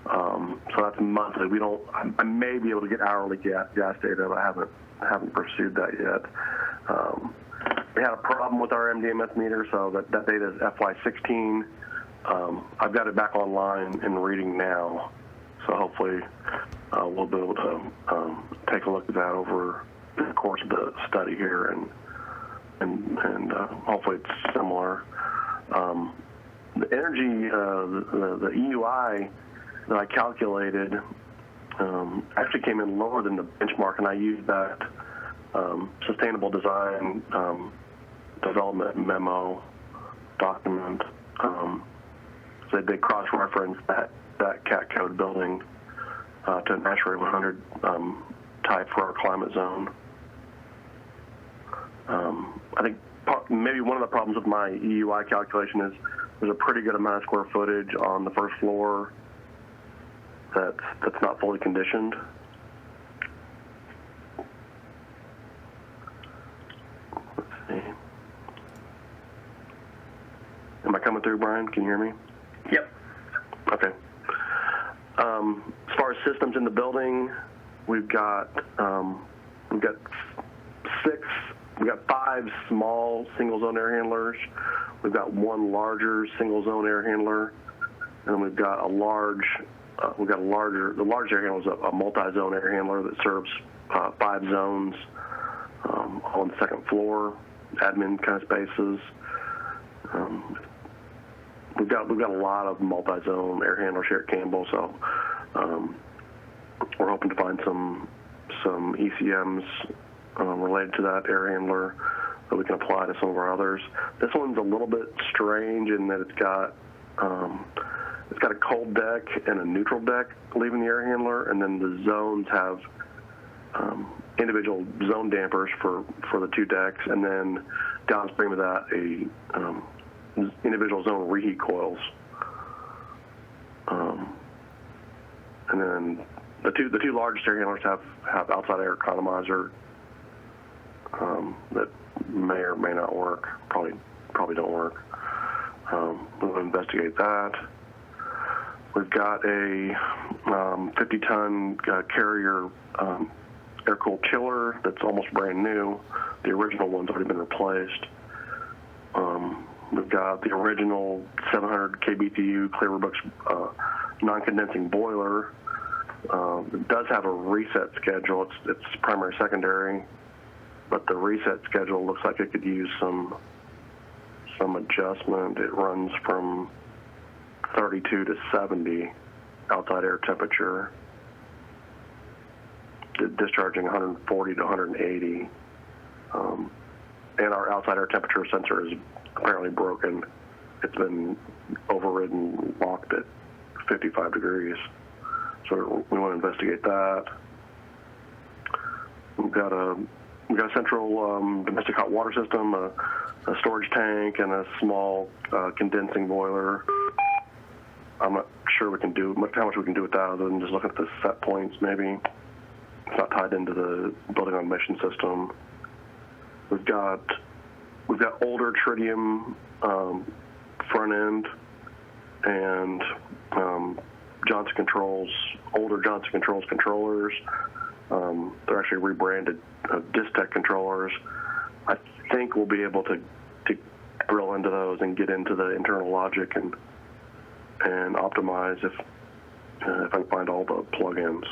M: So that's monthly. I may be able to get hourly gas data, but I haven't pursued that yet. We had a problem with our MDMS meter, so that data is FY16. I've got it back online and reading now, so hopefully we'll be able to take a look at that over the course of the study here, and hopefully it's similar. The energy, the EUI that I calculated actually came in lower than the benchmark, and I used that sustainable design development memo document. So they cross-referenced that CAT code building to an ASHRAE 100 type for our climate zone. I think maybe one of the problems with my EUI calculation is there's a pretty good amount of square footage on the first floor that's not fully conditioned. Let's see. through, Brian? Can you hear me?
A: Yep.
M: Okay. As far as systems in the building, we've got 5 small single-zone air handlers. We've got 1 larger single-zone air handler, and we've got the large air handler is a multi-zone air handler that serves 5 zones on the second floor, admin kind of spaces. We've got a lot of multi-zone air handlers here at Campbell, so we're hoping to find some ECMs related to that air handler that we can apply to some of our others. This one's a little bit strange in that it's got a cold deck and a neutral deck leaving the air handler, and then the zones have individual zone dampers for the 2 decks, and then downstream of that individual zone reheat coils. And then the two largest air handlers have outside air economizer that may or may not work. Probably don't work. We'll investigate that. We've got a 50-ton carrier air-cooled chiller that's almost brand new. The original one's already been replaced. We've got the original 700 kBTU Clearbrook's non-condensing boiler. It does have a reset schedule. It's primary, secondary, but the reset schedule looks like it could use some adjustment. It runs from 32 to 70 outside air temperature, discharging 140 to 180. And our outside air temperature sensor is apparently broken. It's been overridden, locked at 55 degrees. So we want to investigate that. We've got a central domestic hot water system, a storage tank, and a small condensing boiler. I'm not sure how much we can do with that other than just looking at the set points maybe. It's not tied into the building automation system. We've got older tritium front end and older Johnson Controls controllers. They're actually rebranded Distech controllers. I think we'll be able to drill into those and get into the internal logic and optimize if I can find all the plugins.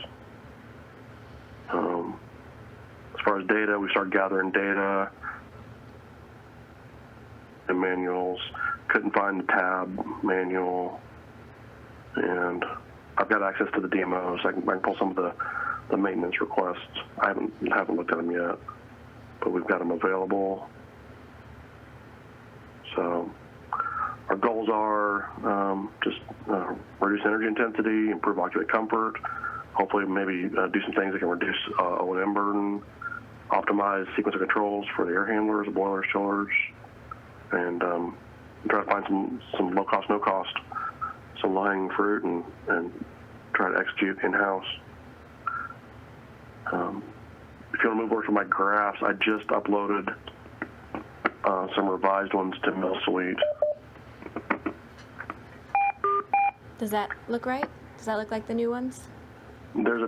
M: As far as data, we started gathering data and manuals. Couldn't find the tab manual, and I've got access to the DMO, so I can pull some of the maintenance requests. I haven't looked at them yet, but we've got them available. So our goals are just reduce energy intensity, improve occupant comfort, hopefully maybe do some things that can reduce O&M burden, optimize sequence of controls for the air handlers, the boilers, chillers, and try to find some low-cost, no-cost, some low-hanging fruit, and try to execute in-house. If you want to move over to my graphs, I just uploaded some revised ones to Mill Suite.
D: Does that look right? Does that look like the new ones?
M: There's a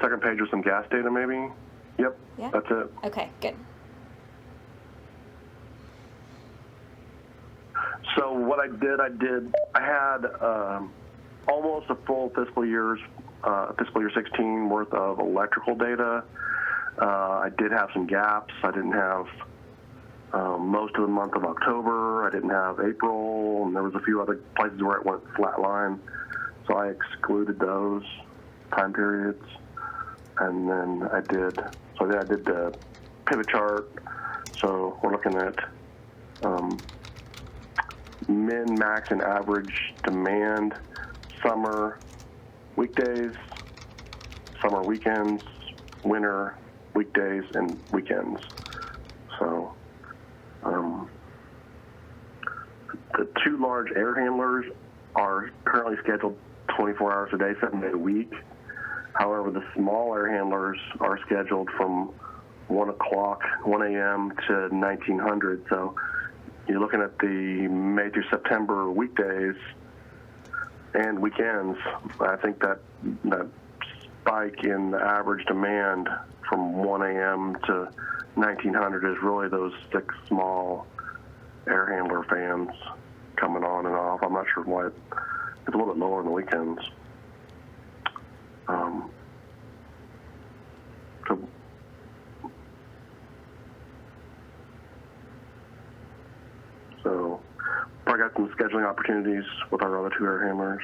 M: second page with some gas data maybe. Yep,
D: Yeah?
M: that's it.
D: Okay, good.
M: So what I had almost a full fiscal year 16 worth of electrical data. I did have some gaps. I didn't have most of the month of October. I didn't have April, and there was a few other places where it went flatline. So I excluded those time periods, and then I did the pivot chart. So we're looking at min, max, and average demand, summer weekdays, summer weekends, winter weekdays, and weekends. So the 2 large air handlers are currently scheduled 24 hours a day, 7 days a week. However, the small air handlers are scheduled from 1 a.m. to 1900. So you're looking at the May through September weekdays and weekends. I think that spike in the average demand from 1 a.m. to 1900 is really those 6 small air handler fans coming on and off. I'm not sure why it's a little bit lower on the weekends. So probably got some scheduling opportunities with our other 2 air handlers.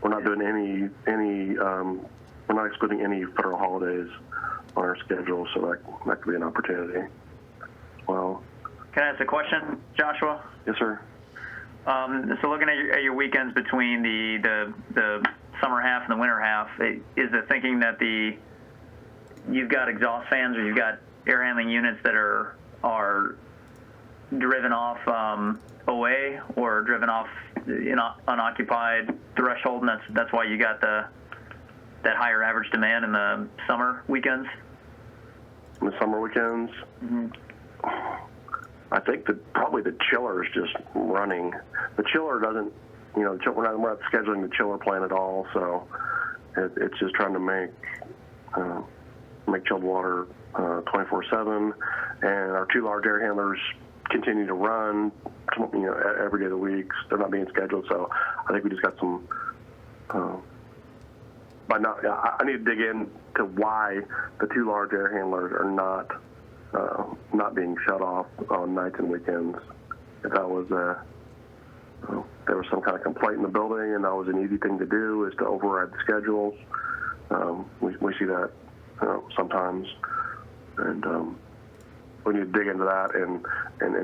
M: We're not doing any we're not excluding any federal holidays on our schedule, so that could be an opportunity. Well,
A: Can I ask a question, Joshua?
M: Yes, sir.
A: So looking at your weekends between the summer half and the winter half, is the thinking that you've got exhaust fans or you've got air handling units that are driven off OA or driven off unoccupied threshold, and that's why you got that higher average demand in the summer weekends?
M: In the summer weekends?
A: Mm-hmm.
M: I think that probably the chiller is just running. The chiller doesn't, we're not scheduling the chiller plan at all, so it's just trying to make chilled water 24/7, and our 2 large air handlers continue to run, every day of the week. They're not being scheduled, so I think we just got some. I need to dig into why the 2 large air handlers are not being shut off on nights and weekends. If that was there was some kind of complaint in the building, and that was an easy thing to do, is to override the schedules. We see that sometimes, and we need to dig into that and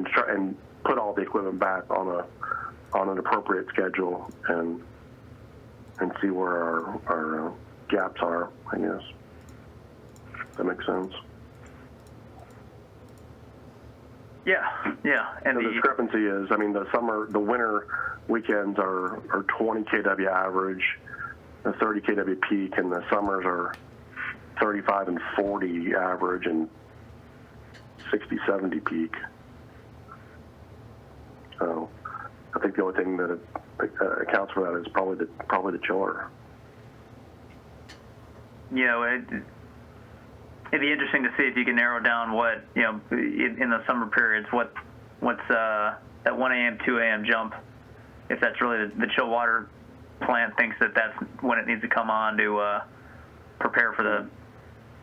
M: try and put all the equipment back on an appropriate schedule and see where our gaps are, I guess. That makes sense.
A: Yeah. And
M: the discrepancy is, the winter weekends are 20 kW average, the 30 kW peak, and the summers are 35 and 40 average and 60, 70 peak. So I think the only thing that accounts for that is probably the chiller.
A: It'd be interesting to see if you can narrow down what, in the summer periods, what's that 1 a.m., 2 a.m. jump, if that's really the chill water plant thinks that's when it needs to come on to prepare for the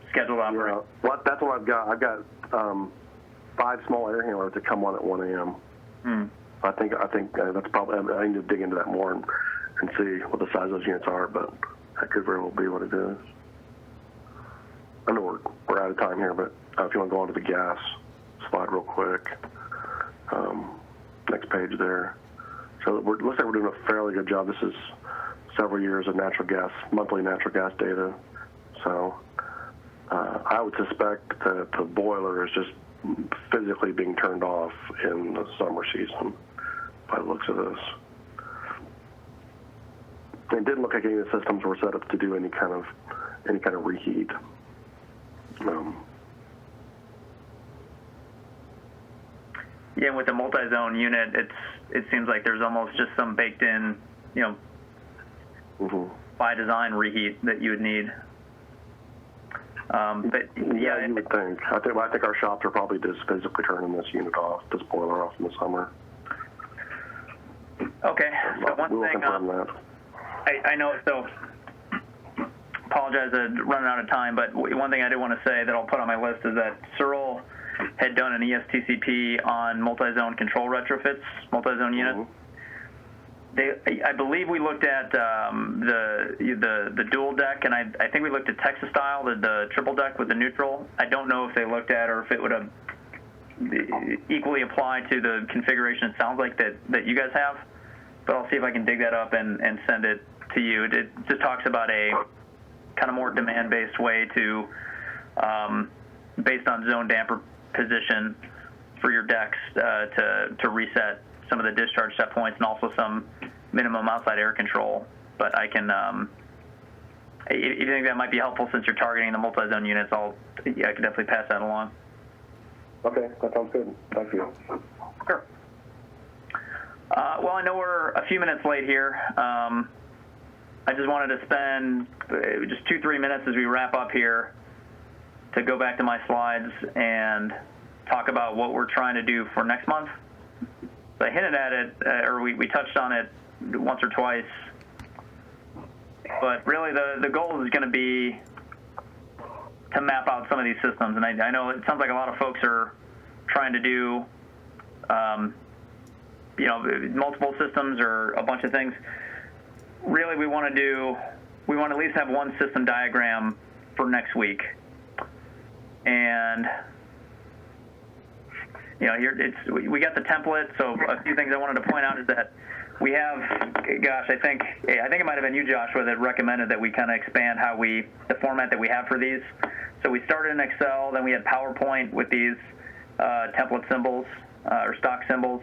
A: scheduled operation.
M: Well, that's what I've got. I've got 5 small air handlers that come on at 1 a.m. I think that's probably, I need to dig into that more and see what the size of those units are, but that could very well be what it is. I know we're out of time here, but if you want to go on to the gas slide real quick, next page there. So it looks like we're doing a fairly good job. This is several years of monthly natural gas data. So I would suspect that the boiler is just physically being turned off in the summer season by the looks of this. It didn't look like any of the systems were set up to do any kind of reheat.
A: Yeah, with the multi-zone unit, it seems like there's almost just some baked in, by design reheat that you would need. But
M: yeah, you would think. I think our shops are probably just physically turning this unit off, this boiler off in the summer.
A: Okay. So one
M: we will
A: thing,
M: confirm that.
A: I know. So apologize that running out of time, but one thing I did want to say that I'll put on my list is that Searle had done an ESTCP on multi-zone control retrofits, multi-zone units. I believe we looked at the dual deck, and I think we looked at Texas style, the triple deck with the neutral. I don't know if they looked at or if it would have equally applied to the configuration it sounds like that you guys have, but I'll see if I can dig that up and send it to you. It just talks about a kind of more demand-based way to, based on zone damper position for your decks, to reset some of the discharge set points and also some minimum outside air control. But I can, if you think that might be helpful since you're targeting the multi-zone units, I can definitely pass that along.
M: Okay, that sounds good. Thank you.
A: Sure. Well, I know we're a few minutes late here. I just wanted to spend just 2-3 minutes as we wrap up here to go back to my slides and talk about what we're trying to do for next month. So I hinted at it, or we touched on it once or twice, but really the goal is going to be to map out some of these systems. And I know it sounds like a lot of folks are trying to do multiple systems or a bunch of things. Really, we want to at least have one system diagram for next week. And here we got the template. So a few things I wanted to point out is that we have, I think it might have been you, Joshua, that recommended that we kind of expand the format that we have for these. So we started in Excel, then we had PowerPoint with these template symbols or stock symbols.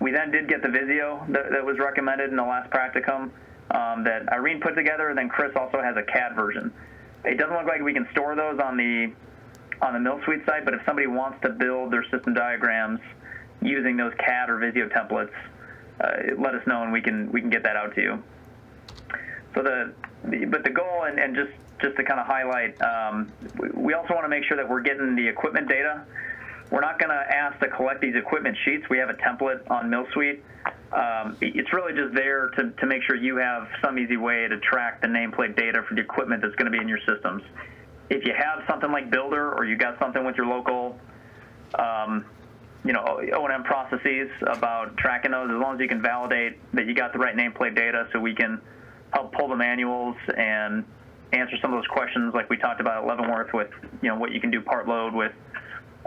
A: We then did get the Visio that was recommended in the last practicum that Irene put together, and then Chris also has a CAD version. It doesn't look like we can store those on the MillSuite site, but if somebody wants to build their system diagrams using those CAD or Visio templates, let us know and we can get that out to you. So but the goal, and just to kind of highlight, we also want to make sure that we're getting the equipment data. We're not going to ask to collect these equipment sheets. We have a template on MillSuite. It's really just there to make sure you have some easy way to track the nameplate data for the equipment that's going to be in your systems. If you have something like Builder, or you got something with your local O&M processes about tracking those, as long as you can validate that you got the right nameplate data, so we can help pull the manuals and answer some of those questions like we talked about at Leavenworth with what you can do part load with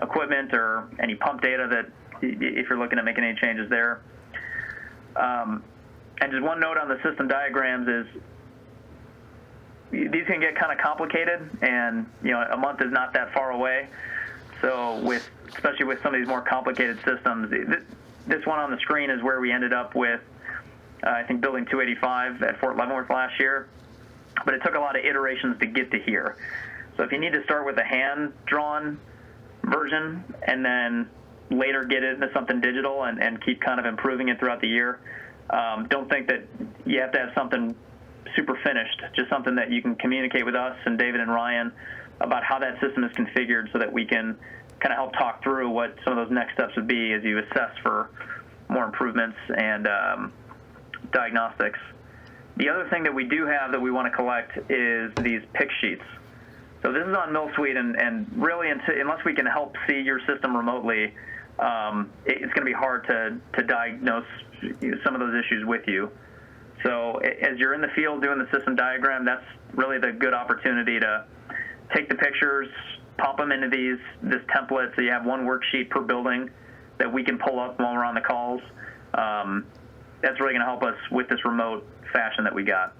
A: equipment, or any pump data that if you're looking at making any changes there. And just one note on the system diagrams is these can get kind of complicated, and a month is not that far away. So especially with some of these more complicated systems, this one on the screen is where we ended up with I think building 285 at Fort Leavenworth last year, but it took a lot of iterations to get to here. So if you need to start with a hand-drawn version and then later get it into something digital and keep kind of improving it throughout the year, don't think that you have to have something super finished, just something that you can communicate with us and David and Ryan about how that system is configured, so that we can kind of help talk through what some of those next steps would be as you assess for more improvements and diagnostics. The other thing that we do have that we want to collect is these pick sheets. So this is on MillSuite, and really unless we can help see your system remotely, it's going to be hard to diagnose some of those issues with you. So as you're in the field doing the system diagram, that's really the good opportunity to take the pictures, pop them into this template, so you have one worksheet per building that we can pull up while we're on the calls. That's really going to help us with this remote fashion that we got.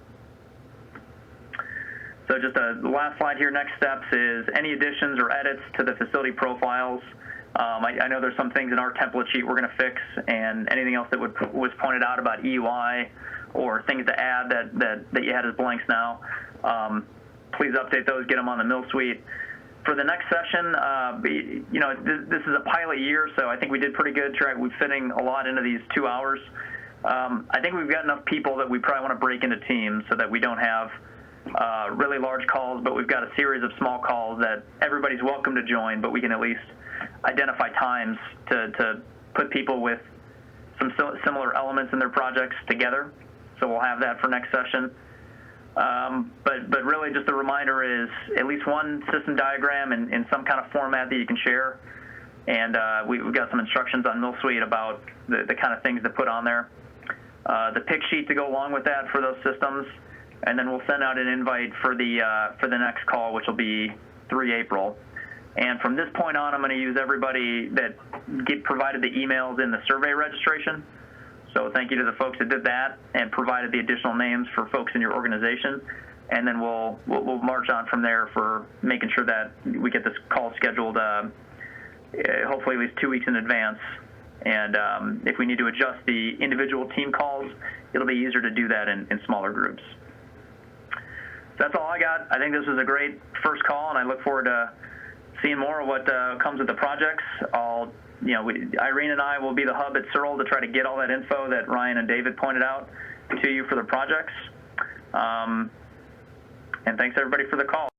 A: So just the last slide here, next steps is any additions or edits to the facility profiles. I know there's some things in our template sheet we're going to fix, and anything else that was pointed out about EUI or things to add that you had as blanks now, please update those, get them on the MillSuite. For the next session, this is a pilot year, so I think we did pretty good. We're fitting a lot into these 2 hours. I think we've got enough people that we probably want to break into teams so that we don't have really large calls, but we've got a series of small calls that everybody's welcome to join, but we can at least identify times to put people with some similar elements in their projects together. So we'll have that for next session. But really just a reminder is at least one system diagram in some kind of format that you can share. And we've got some instructions on MillSuite about the kind of things to put on there. The pick sheet to go along with that for those systems. And then we'll send out an invite for the next call, which will be 3 April. And from this point on, I'm going to use everybody that provided the emails in the survey registration. So thank you to the folks that did that and provided the additional names for folks in your organization. And then we'll march on from there for making sure that we get this call scheduled hopefully at least 2 weeks in advance. And if we need to adjust the individual team calls, it'll be easier to do that in smaller groups. So that's all I got. I think this was a great first call, and I look forward to seeing more of what comes with the projects. Irene and I will be the hub at Searle to try to get all that info that Ryan and David pointed out to you for the projects. And thanks everybody for the call.